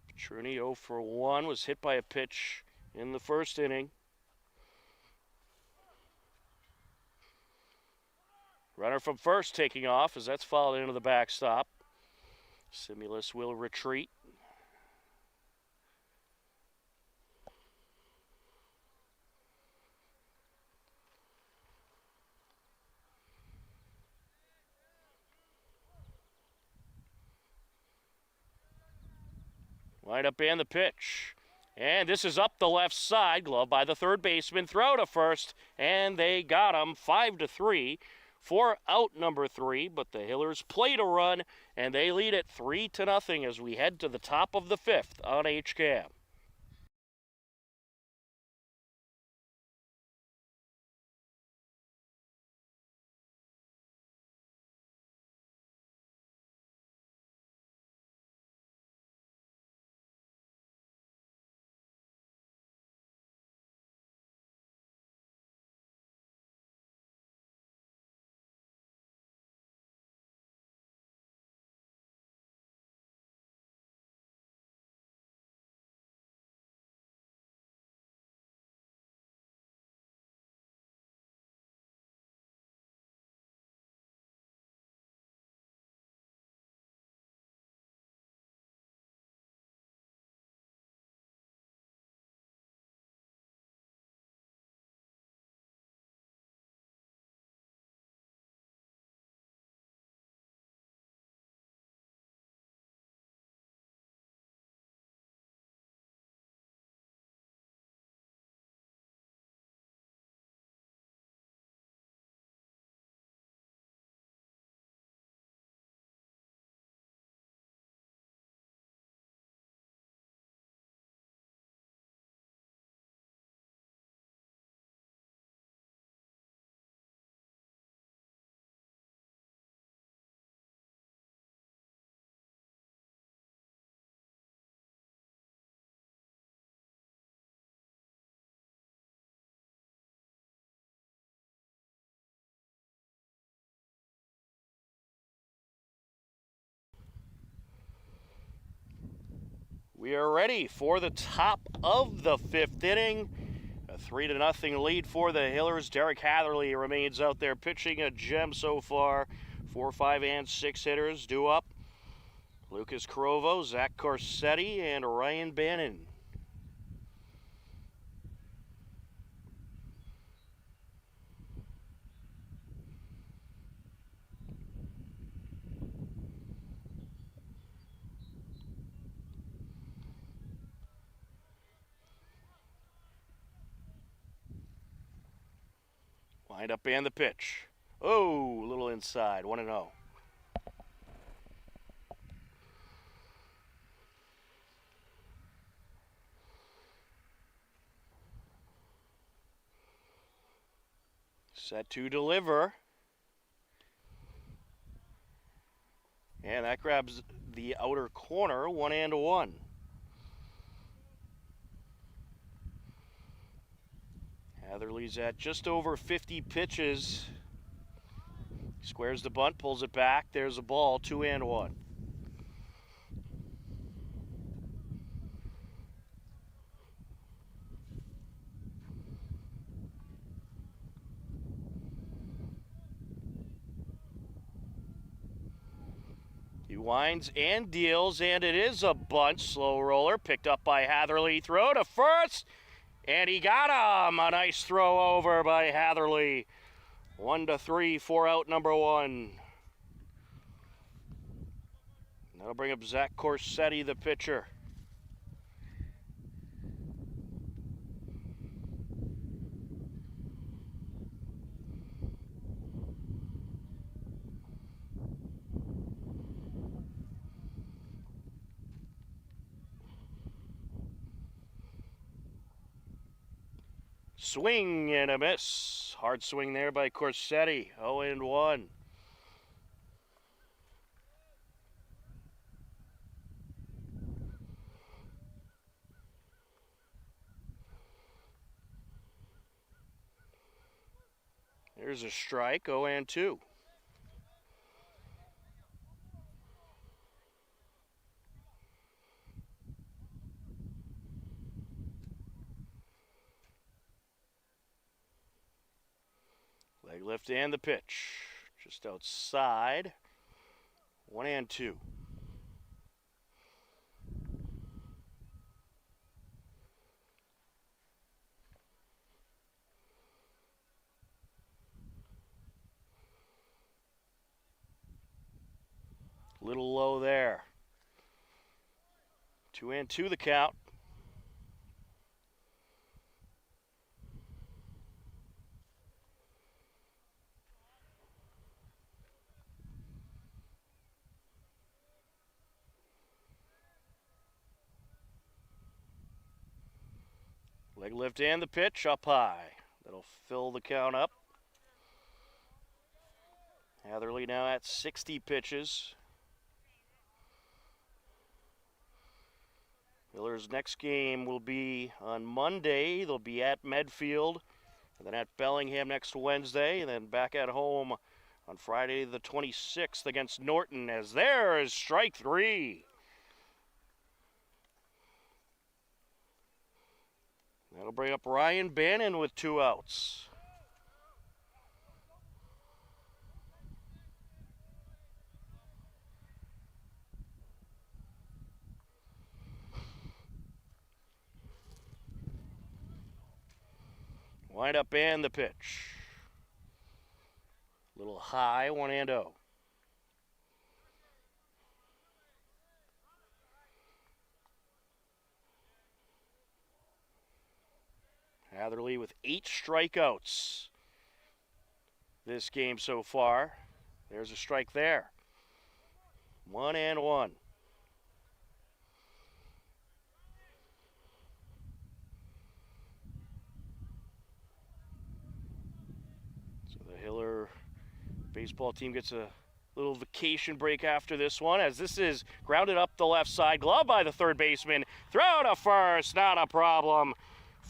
[SPEAKER 1] Petruni 0 for 1, was hit by a pitch in the first inning. Runner from first taking off as that's followed into the backstop. Simulus will retreat. Line up and the pitch. And this is up the left side, glove by the third baseman, throw to first, and they got him 5-3 for out number 3, but the Hillers played a run, and they lead it 3-0 as we head to the top of the 5th on HCAM. We are ready for the top of the fifth inning. A 3-0 lead for the Hillers. Derek Hatherley remains out there pitching a gem so far. 4, 5, and 6 hitters due up. Lucas Corovo, Zach Corsetti, and Ryan Bannon. Wind up and the pitch. Oh, a little inside, 1-0. Set to deliver. And that grabs the outer corner, 1-1. Hatherley's at just over 50 pitches. Squares the bunt, pulls it back. There's a ball, 2-1. He winds and deals, and it is a bunt. Slow roller, picked up by Hatherley. Throw to first, and he got him. A nice throw over by Hatherley. 1-3, 4 out, number 1. That'll bring up Zach Corsetti, the pitcher. Swing and a miss. Hard swing there by Corsetti. 0-1. There's a strike. 0-2. Leg lift and the pitch. Just outside. 1-2. Little low there. 2-2 the count. Leg lift and the pitch up high. That'll fill the count up. Hatherley now at 60 pitches. Miller's next game will be on Monday. They'll be at Medfield, and then at Bellingham next Wednesday, and then back at home on Friday the 26th against Norton, as there is strike 3. That'll bring up Ryan Bannon with 2 outs. Wind up and the pitch. Little high, 1-0. Hatherley with 8 strikeouts this game so far. There's a strike there. 1-1. So the Hiller baseball team gets a little vacation break after this one, as this is grounded up the left side. Glove by the third baseman. Throw to first, not a problem.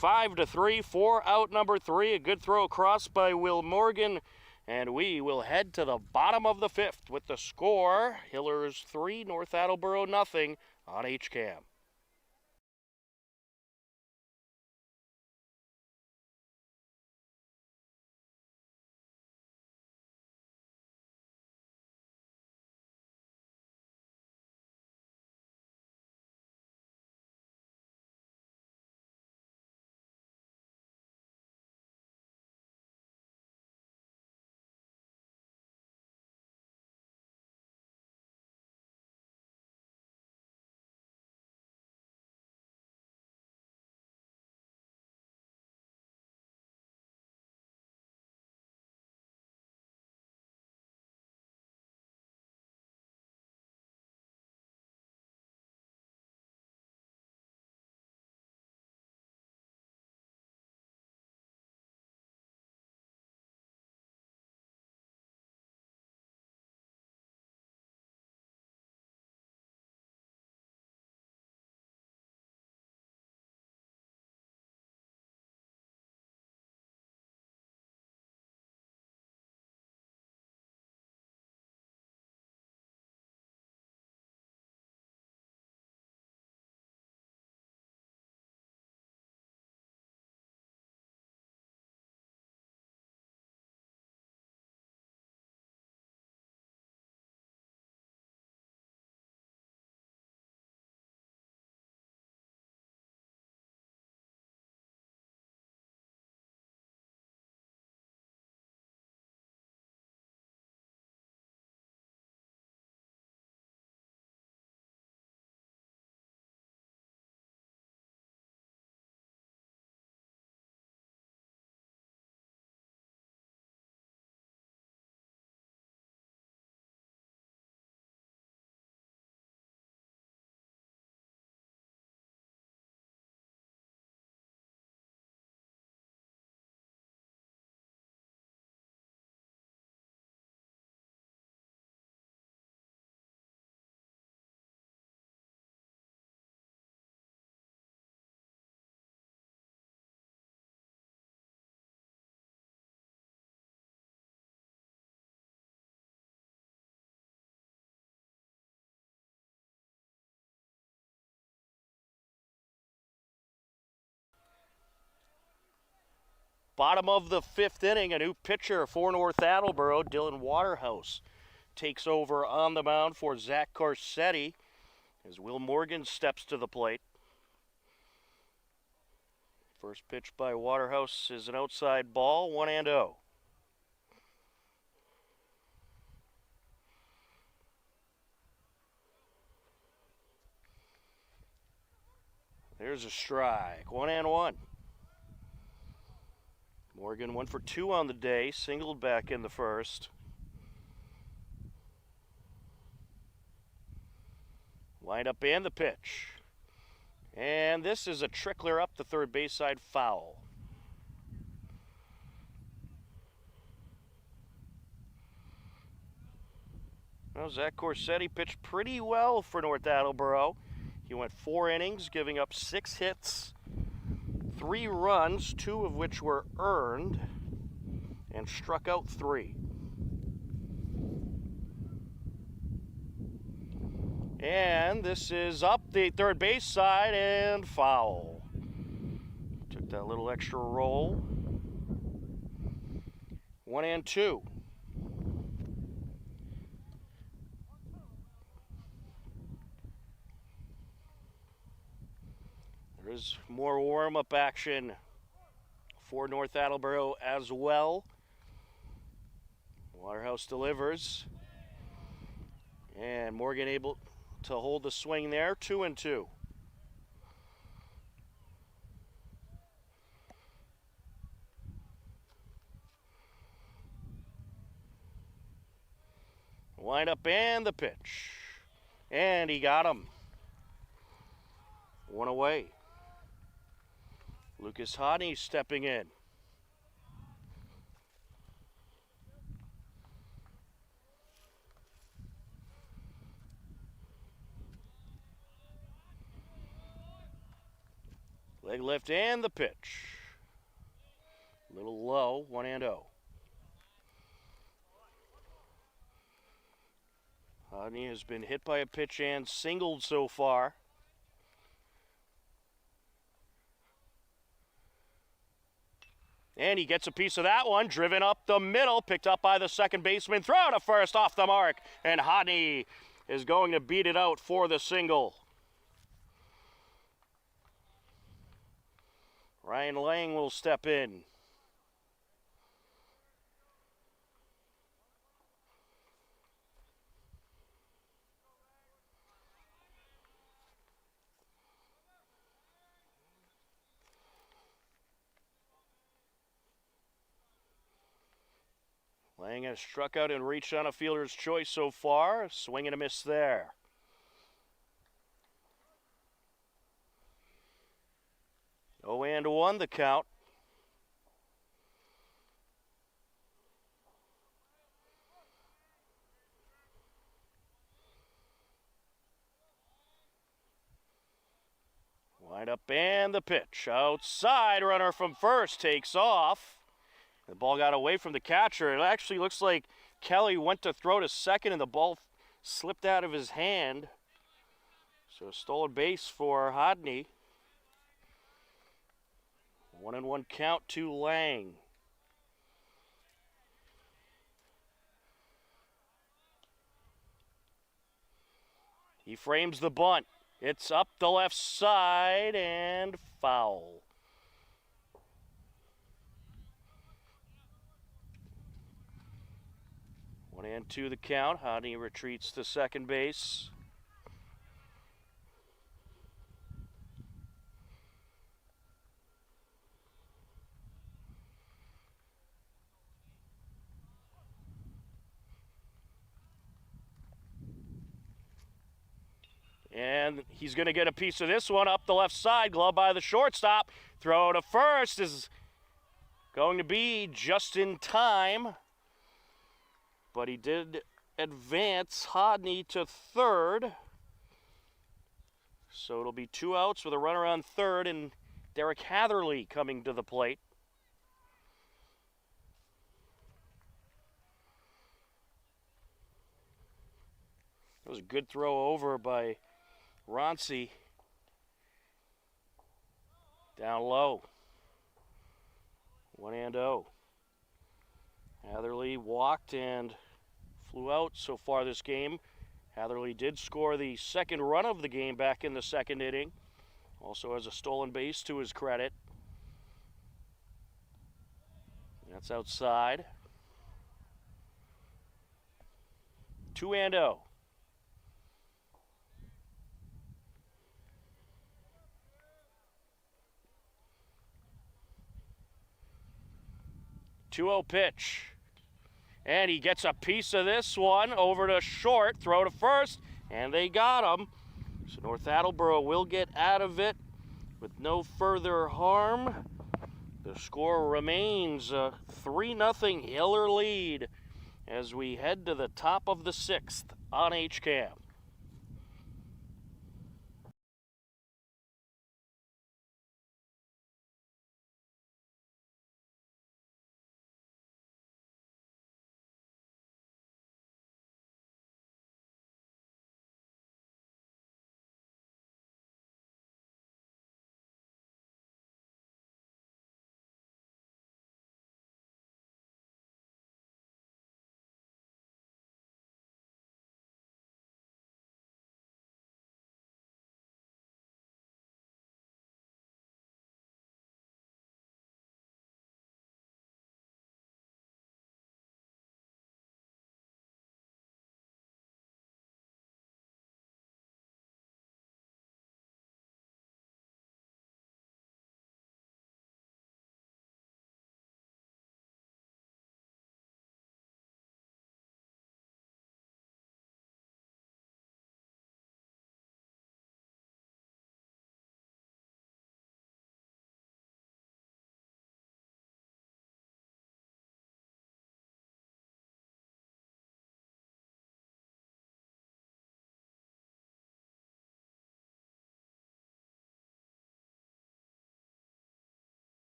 [SPEAKER 1] 5-3, 4 out, number 3. A good throw across by Will Morgan. And we will head to the bottom of the 5th with the score. Hillers 3, North Attleboro 0 on HCAM. Bottom of the 5th inning, a new pitcher for North Attleboro, Dylan Waterhouse, takes over on the mound for Zach Corsetti as Will Morgan steps to the plate. First pitch by Waterhouse is an outside ball, 1-0. There's a strike, 1-1. Morgan 1 for 2 on the day, singled back in the first. Wind up and the pitch. And this is a trickler up the third base side, foul. Well, Zach Corsetti pitched pretty well for North Attleboro. He went 4 innings, giving up 6 hits, 3 runs, 2 of which were earned, and struck out 3. And this is up the third base side and foul. Took that little extra roll. 1-2. There is more warm-up action for North Attleboro as well. Waterhouse delivers. And Morgan able to hold the swing there, 2-2. Wind up and the pitch. And he got him. 1 away. Lucas Hodney stepping in. Leg lift and the pitch. A little low, 1-0. Hodney has been hit by a pitch and singled so far. And he gets a piece of that one, driven up the middle, picked up by the second baseman, throw to first, off the mark, and Hodney is going to beat it out for the single. Ryan Lang will step in. Lang has struck out and reached on a fielder's choice so far. Swing and a miss there. Oh, and 1 the count. Wind up and the pitch. Outside, runner from first takes off. The ball got away from the catcher. It actually looks like Kelly went to throw to second and the ball slipped out of his hand. So a stolen base for Hodney. 1-1 count to Lang. He frames the bunt. It's up the left side and foul. One and 2 the count. Hodney retreats to second base. And he's going to get a piece of this one up the left side. Glove by the shortstop. Throw to first is going to be just in time. But he did advance Hodney to third. So it'll be 2 outs with a runner on third and Derek Hatherley coming to the plate. That was a good throw over by Ronci. Down low. 1-0. Hatherley walked and flew out so far this game. Hatherley did score the second run of the game back in the second inning. Also has a stolen base to his credit. That's outside. 2-0. Pitch. And he gets a piece of this one over to short, throw to first, and they got him. So North Attleboro will get out of it with no further harm. The score remains a 3-0 Hiller lead as we head to the top of the sixth on HCAM.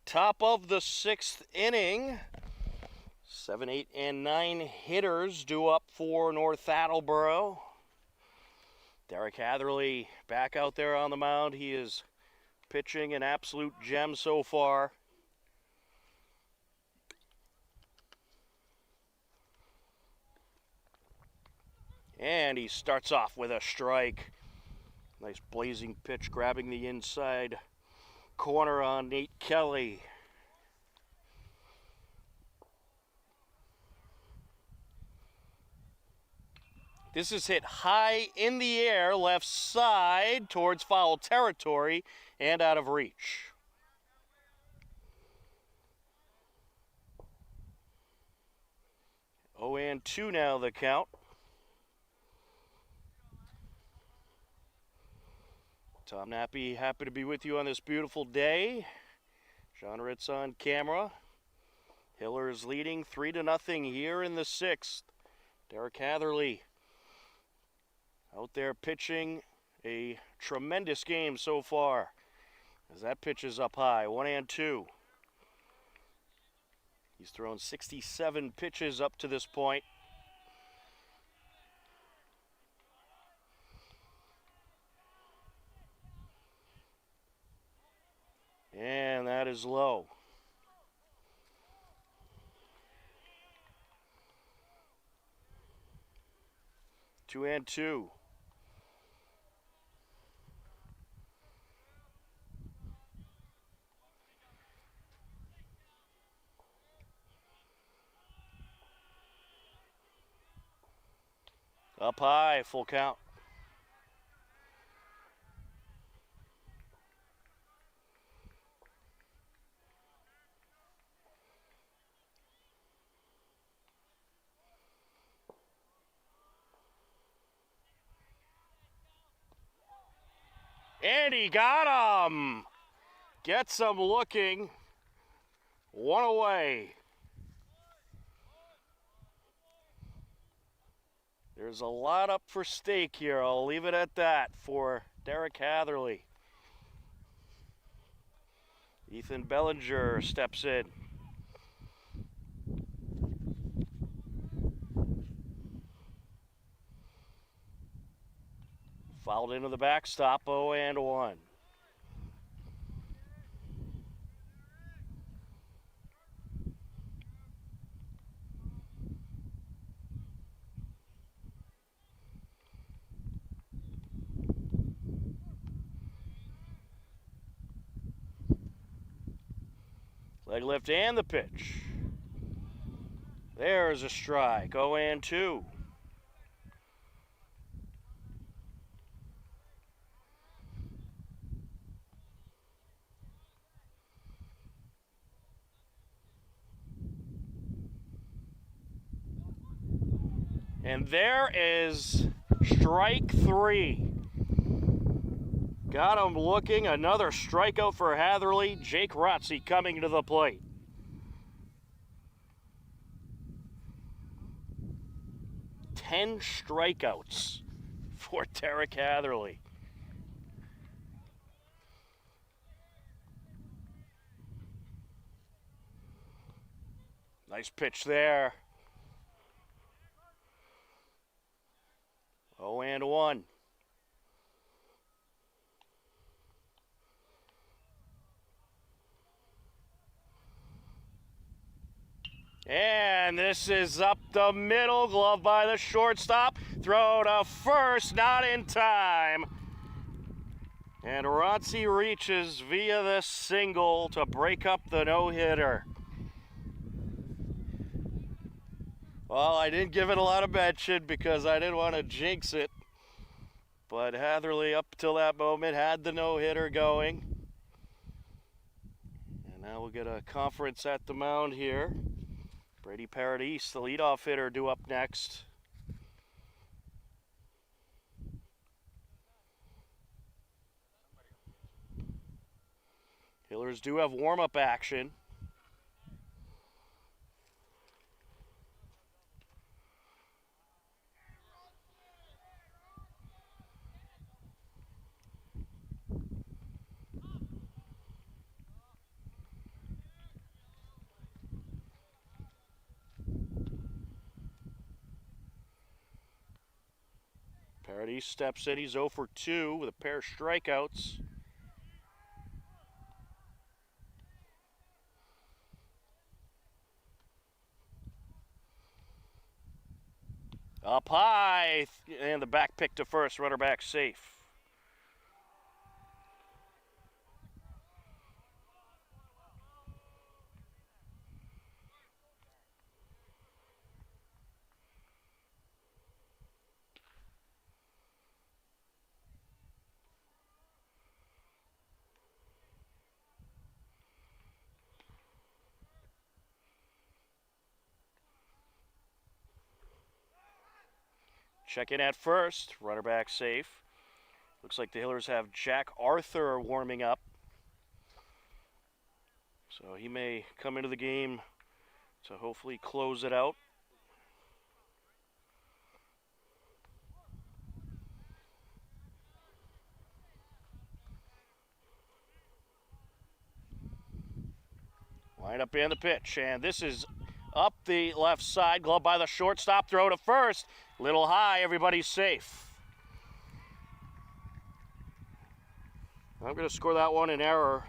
[SPEAKER 1] Top of the sixth inning. 7, 8, and 9 hitters due up for North Attleboro. Derek Hatherley back out there on the mound. He is pitching an absolute gem so far. And he starts off with a strike. Nice blazing pitch grabbing the inside corner on Nate Kelly. This is hit high in the air, left side towards foul territory and out of reach. Oh, and 2 now the count. Tom Nappy, happy to be with you on this beautiful day. John Ritz on camera. Hiller's leading 3-0 here in the sixth. Derek Hatherley out there pitching a tremendous game so far. As that pitch is up high, 1-2. He's thrown 67 pitches up to this point. And that is low. Two and two. Up high, full count. And he got him. Gets him looking. One away. There's a lot up for stake here. I'll leave it at that for Derek Hatherley. Ethan Bellinger steps in. Fouled into the backstop, 0-1. Leg lift and the pitch. There's a strike, 0-2. And there is strike 3. Got him looking. Another strikeout for Hatherley. Jake Rotze coming to the plate. Ten strikeouts for Derek Hatherley. Nice pitch there. 0-1. And this is up the middle, glove by the shortstop. Throw to first, not in time. And Rotze reaches via the single to break up the no-hitter. Well, I didn't give it a lot of mention because I didn't want to jinx it. But Hatherley, up till that moment, had the no-hitter going. And now we'll get a conference at the mound here. Brady Paradis, the leadoff hitter, due up next. Hillers do have warm-up action. Paradis steps in. He's 0 for 2 with a pair of strikeouts. Up high, and the back pick to first, runner back safe. Check in at first, runner back safe. Looks like the Hillers have Jack Arthur warming up. So he may come into the game to hopefully close it out. Line up and the pitch, and this is up the left side, glove by the shortstop, throw to first. Little high, everybody's safe. I'm going to score that one an error.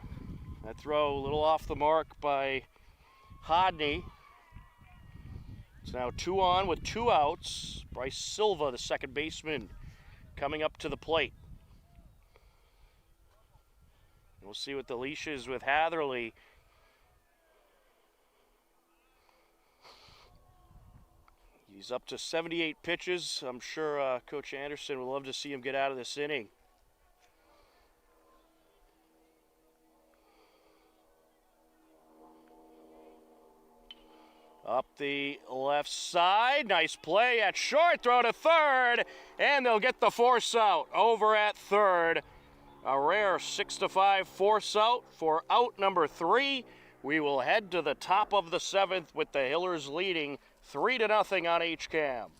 [SPEAKER 1] That throw a little off the mark by Hodney. It's now 2 on with 2 outs. Bryce Silva, the second baseman, coming up to the plate. We'll see what the leash is with Hatherley. He's up to 78 pitches. I'm sure Coach Anderson would love to see him get out of this inning. Up the left side. Nice play at short. Throw to third. And they'll get the force out over at third. A rare 6-5 force out for out number 3. We will head to the top of the 7th with the Hillers leading 3-0 on HCAM.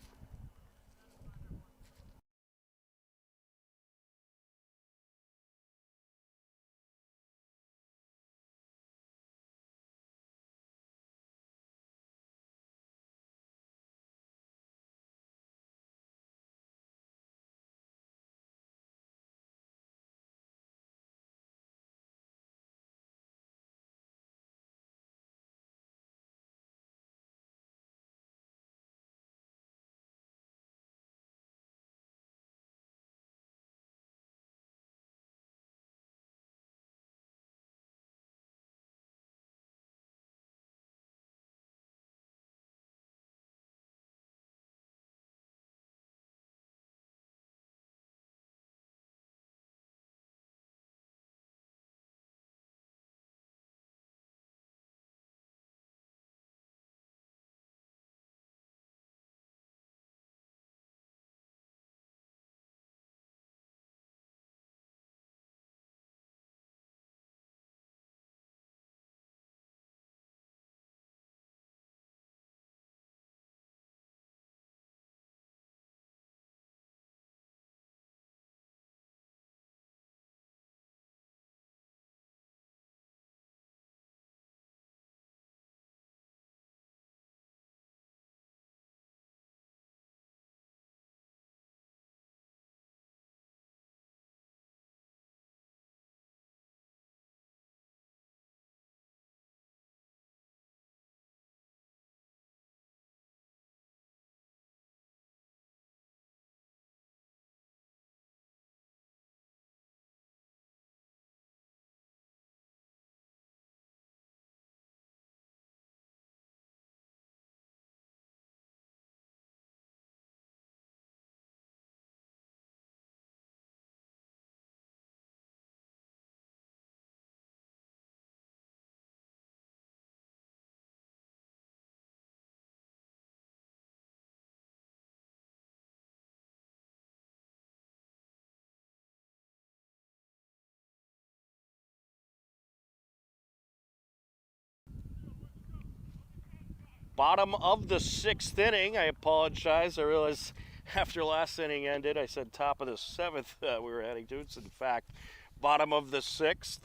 [SPEAKER 1] Bottom of the 6th inning. I apologize. I realized after last inning ended, I said top of the 7th we were heading to. It's in fact bottom of the 6th.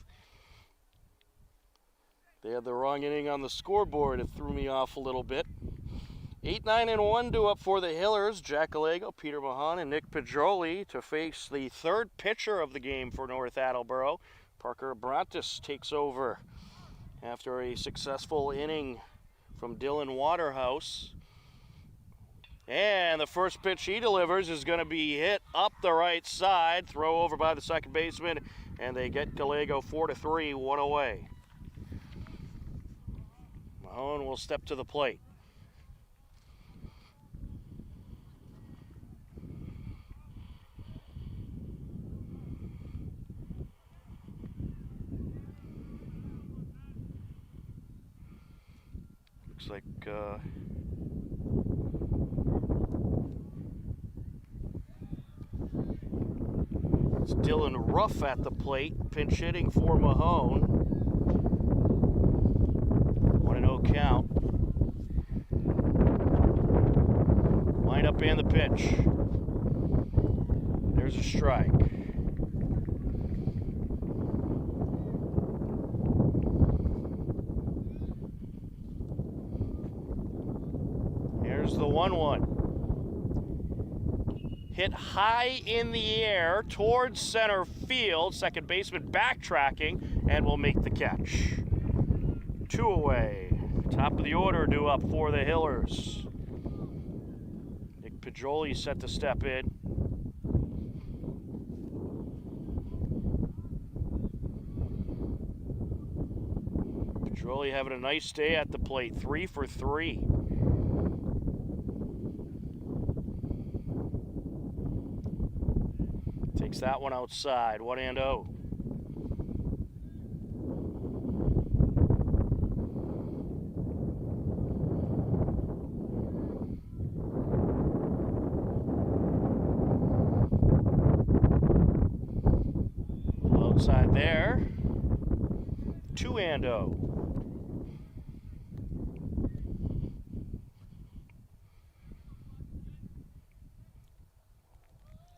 [SPEAKER 1] They had the wrong inning on the scoreboard. It threw me off a little bit. 8-9-1 due up for the Hillers. Jack Gallego, Peter Mahan, and Nick Pedroli to face the third pitcher of the game for North Attleboro. Parker Abrantes takes over after a successful inning from Dylan Waterhouse. And the first pitch he delivers is going to be hit up the right side. Throw over by the second baseman, and they get Gallego 4-3, one away. Mahone will step to the plate. Looks like it's Dylan Ruff at the plate, pinch hitting for Mahone. 1-0 count. Line up and the pitch. There's a strike. Here's the 1-1. Hit high in the air towards center field. Second baseman backtracking and will make the catch. 2 away. Top of the order due up for the Hillers. Nick Pedroli set to step in. Pedroli having a nice day at the plate. 3 for 3. Takes that one outside, 1-0. outside there. 2-0.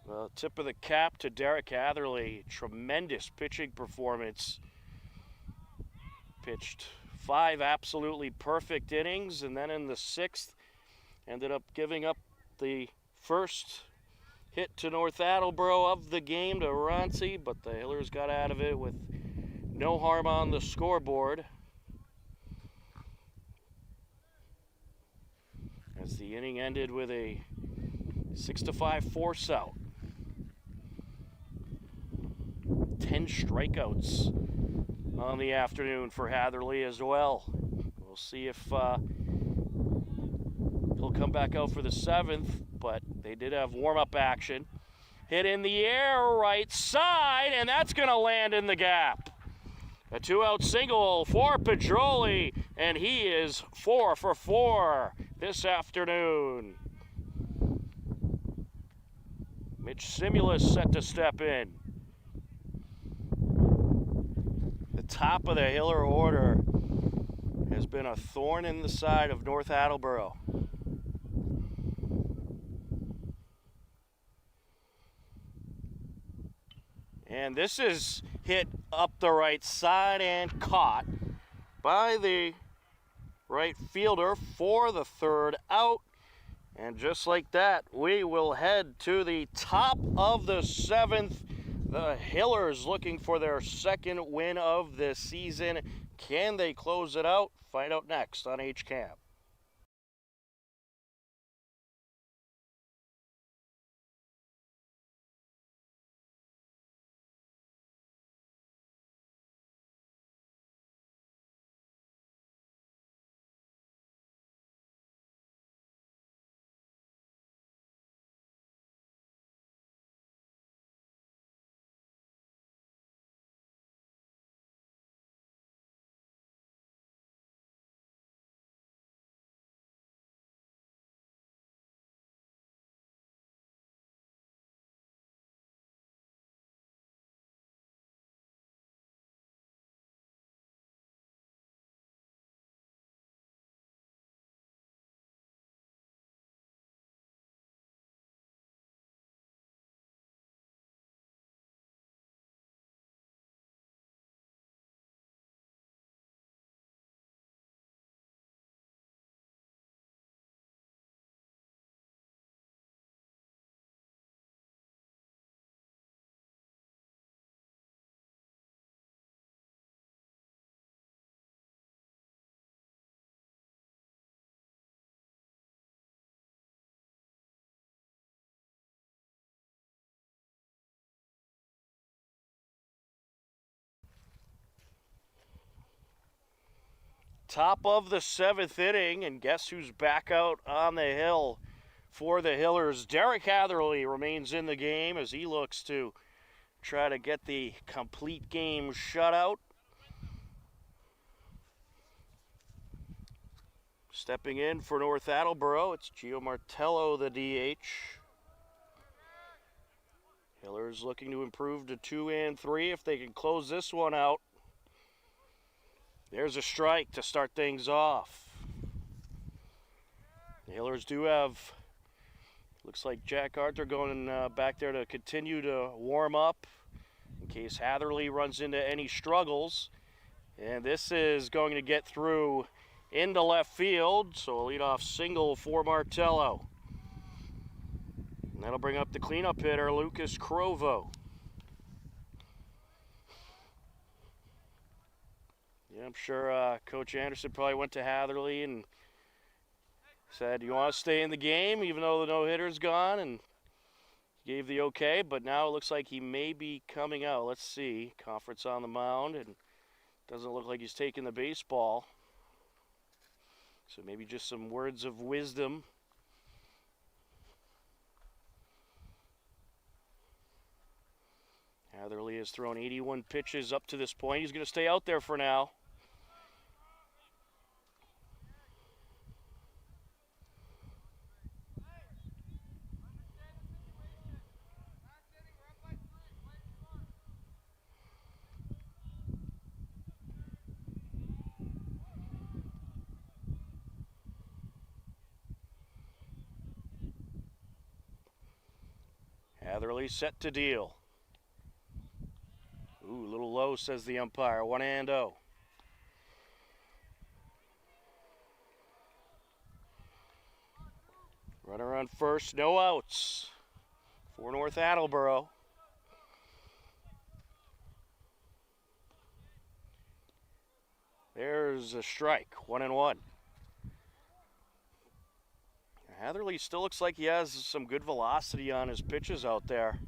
[SPEAKER 1] Well, tip of the cap to Derek Hatherley. Tremendous pitching performance. Pitched 5 absolutely perfect innings, and then in the 6th, ended up giving up the first hit to North Attleboro of the game to Varsity, but the Hillers got out of it with no harm on the scoreboard. As the inning ended with a 6-5 force out. 10 strikeouts on the afternoon for Hatherley as well. We'll see if he'll come back out for the 7th, but they did have warm-up action. Hit in the air, right side, and that's going to land in the gap. A 2-out single for Pedroli, and he is 4 for 4 this afternoon. Mitch Simulus set to step in. The top of the Hiller order has been a thorn in the side of North Attleboro. And this is hit up the right side and caught by the right fielder for the 3rd out. And just like that, we will head to the top of the 7th. The Hillers looking for their 2nd win of the season. Can they close it out? Find out next on HCAM. Top of the 7th inning, and guess who's back out on the hill for the Hillers? Derek Hatherley remains in the game as he looks to try to get the complete game shutout. Stepping in for North Attleboro, it's Gio Martello, the DH. Hillers looking to improve to 2-3 if they can close this one out. There's a strike to start things off. The Hillers do have, looks like Jack Arthur going back there to continue to warm up in case Hatherley runs into any struggles. And this is going to get through into left field, so a leadoff single for Martello. And that'll bring up the cleanup hitter, Lucas Crovo. Yeah, I'm sure Coach Anderson probably went to Hatherley and said, you want to stay in the game even though the no-hitter's gone, and gave the okay, but now it looks like he may be coming out. Let's see. Conference on the mound, and doesn't look like he's taking the baseball. So maybe just some words of wisdom. Hatherley has thrown 81 pitches up to this point. He's going to stay out there for now. Hatherley set to deal. Ooh, a little low, says the umpire. 1-0. Runner on first, no outs for North Attleboro. There's a strike, 1-1. Hatherley still looks like he has some good velocity on his pitches out there.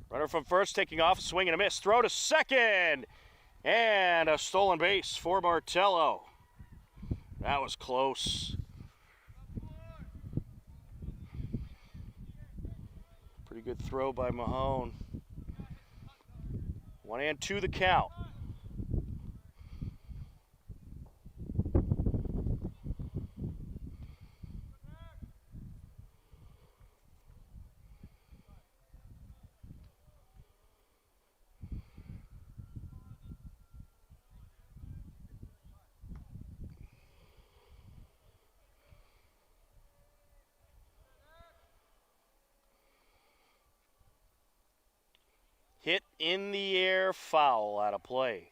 [SPEAKER 1] Runner from first taking off, swing and a miss. Throw to second, and a stolen base for Martello. That was close. Pretty good throw by Mahone. 1-2 the count. Hit in the air, foul out of play.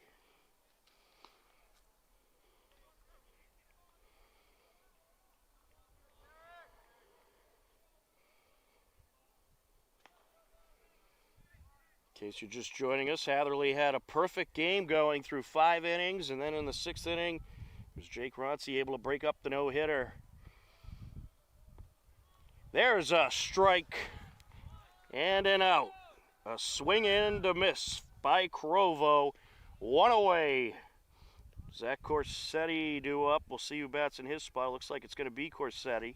[SPEAKER 1] In case you're just joining us, Hatherley had a perfect game going through 5 innings, and then in the 6th inning, was Jake Ronci able to break up the no-hitter. There's a strike and an out. A swing and a miss by Crovo. 1 away. Zach Corsetti due up. We'll see who bats in his spot. Looks like it's going to be Corsetti.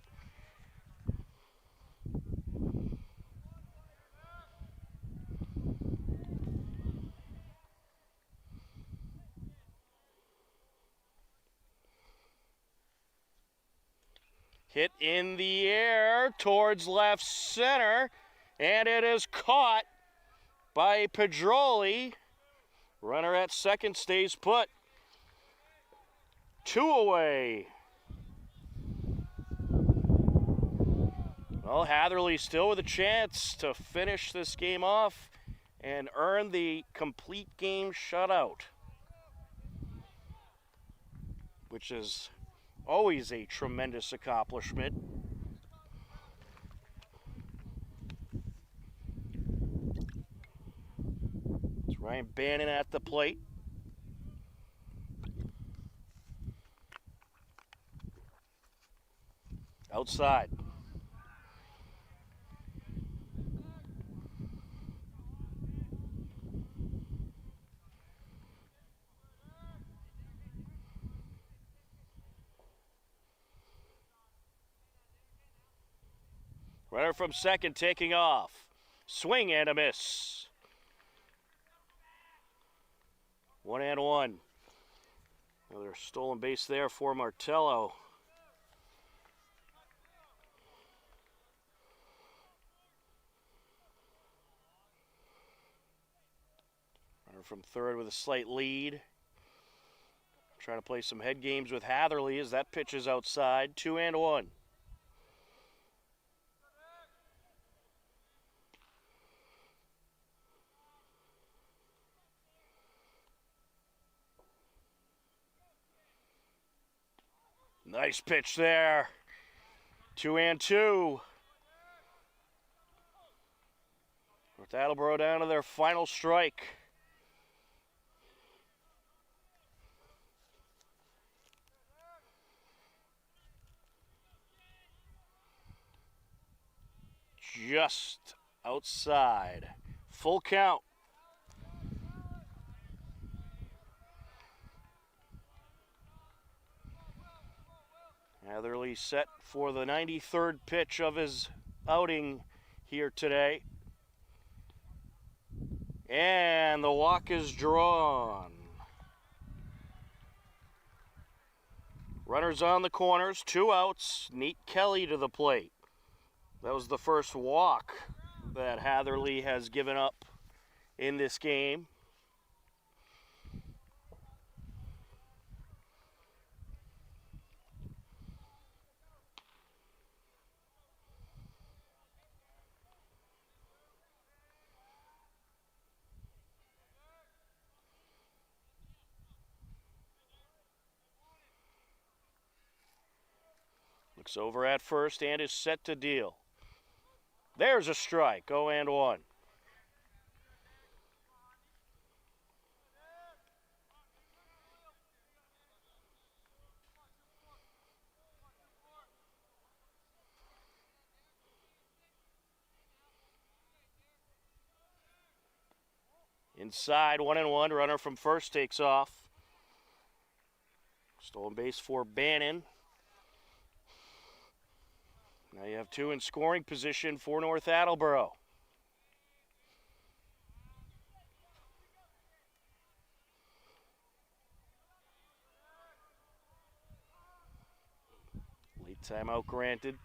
[SPEAKER 1] Hit in the air towards left center, and it is caught by Pedroli. Runner at second stays put. 2 away. Well, Hatherley still with a chance to finish this game off and earn the complete game shutout, which is always a tremendous accomplishment. It's Ryan Bannon at the plate. Outside. Runner from second taking off. Swing and a miss. 1-1. Another stolen base there for Martello. Runner from third with a slight lead. Trying to play some head games with Hatherley as that pitch is outside. 2-1. Nice pitch there. 2-2. North Attleboro down to their final strike. Just outside. Full count. Hatherley set for the 93rd pitch of his outing here today. And the walk is drawn. Runners on the corners, 2 outs. Nate Kelly to the plate. That was the first walk that Hatherley has given up in this game. Looks over at first and is set to deal. There's a strike, 0-1. Inside, 1-1. Runner from first takes off. Stolen base for Bannon. Now you have two in scoring position for North Attleboro. Late timeout granted.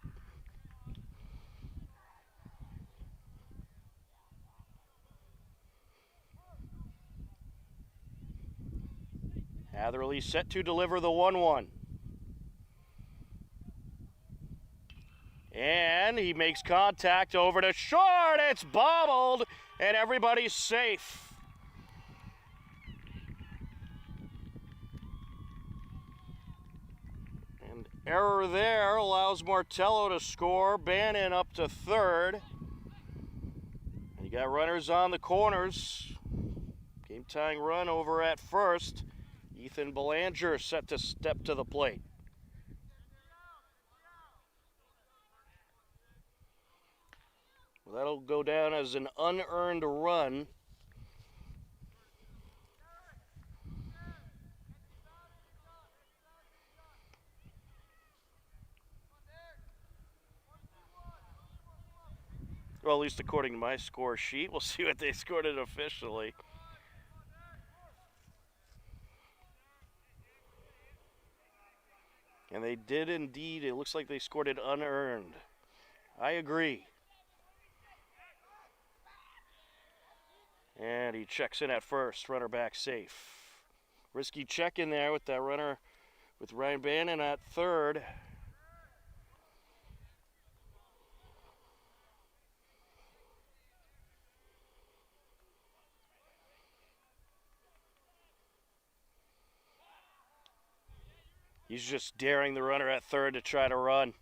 [SPEAKER 1] Hatherley set to deliver the 1-1. And he makes contact over to short. It's bobbled, and everybody's safe. And error there allows Martello to score. Bannon up to third. And you got runners on the corners. Game-tying run over at first. Ethan Belanger set to step to the plate. Well, that'll go down as an unearned run. Well, at least according to my score sheet. We'll see what they scored it officially. And they did indeed. It looks like they scored it unearned. I agree. And he checks in at first. Runner back safe. Risky check in there with that runner with Ryan Bannon at third. He's just daring the runner at third to try to run.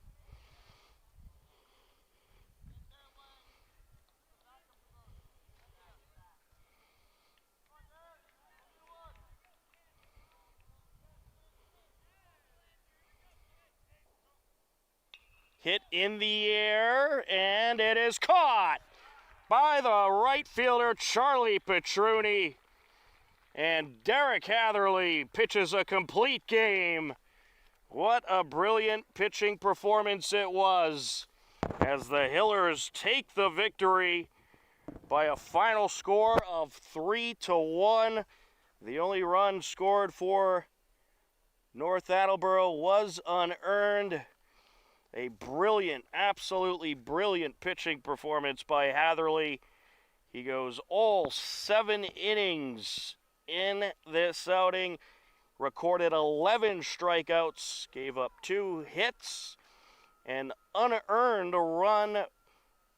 [SPEAKER 1] Hit in the air, and it is caught by the right fielder, Charlie Petruni. And Derek Hatherley pitches a complete game. What a brilliant pitching performance it was as the Hillers take the victory by a final score of 3-1. The only run scored for North Attleboro was unearned. A brilliant, absolutely brilliant pitching performance by Hatherley. He goes all 7 innings in this outing. Recorded 11 strikeouts, gave up 2 hits, an unearned run,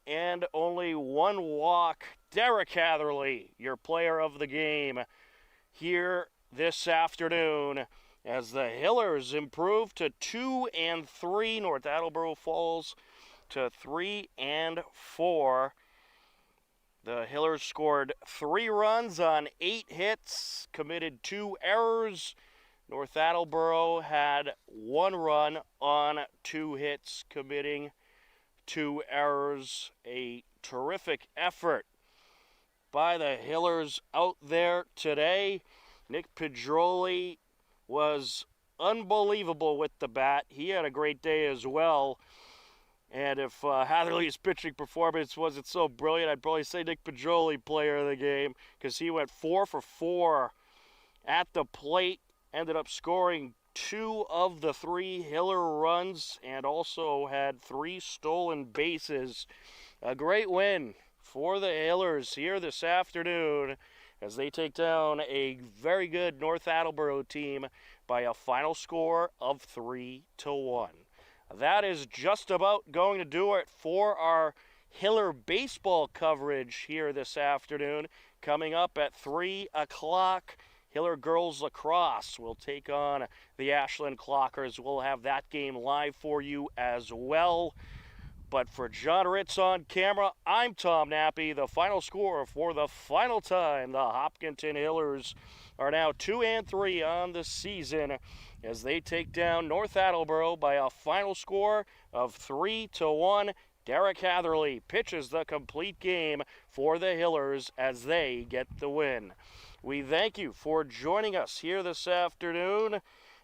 [SPEAKER 1] and only 1 walk. Derek Hatherley, your player of the game, here this afternoon as the Hillers improve to 2-3. North Attleboro falls to 3-4. The Hillers scored 3 runs on 8 hits, committed 2 errors. North Attleboro had 1 run on 2 hits, committing 2 errors. A terrific effort by the Hillers out there today. Nick Pedroli was unbelievable with the bat. He had a great day as well. And if Hatherley's pitching performance wasn't so brilliant, I'd probably say Nick Pedroli, player of the game, because he went 4 for 4 at the plate. Ended up scoring 2 of the 3 Hiller runs and also had 3 stolen bases. A great win for the Hillers here this afternoon as they take down a very good North Attleboro team by a final score of 3-1. That is just about going to do it for our Hiller baseball coverage here this afternoon. Coming up at 3 o'clock, Hiller Girls Lacrosse will take on the Ashland Clockers. We'll have that game live for you as well. But for John Ritz on camera, I'm Tom Nappy. The final score for the final time, the Hopkinton Hillers are now 2-3 on the season as they take down North Attleboro by a final score of 3-1. Derek Hatherley pitches the complete game for the Hillers as they get the win. We thank you for joining us here this afternoon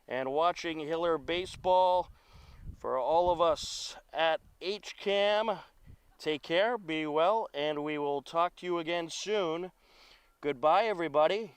[SPEAKER 1] and watching Hiller baseball. For all of us at HCAM, take care, be well, and we will talk to you again soon. Goodbye, everybody.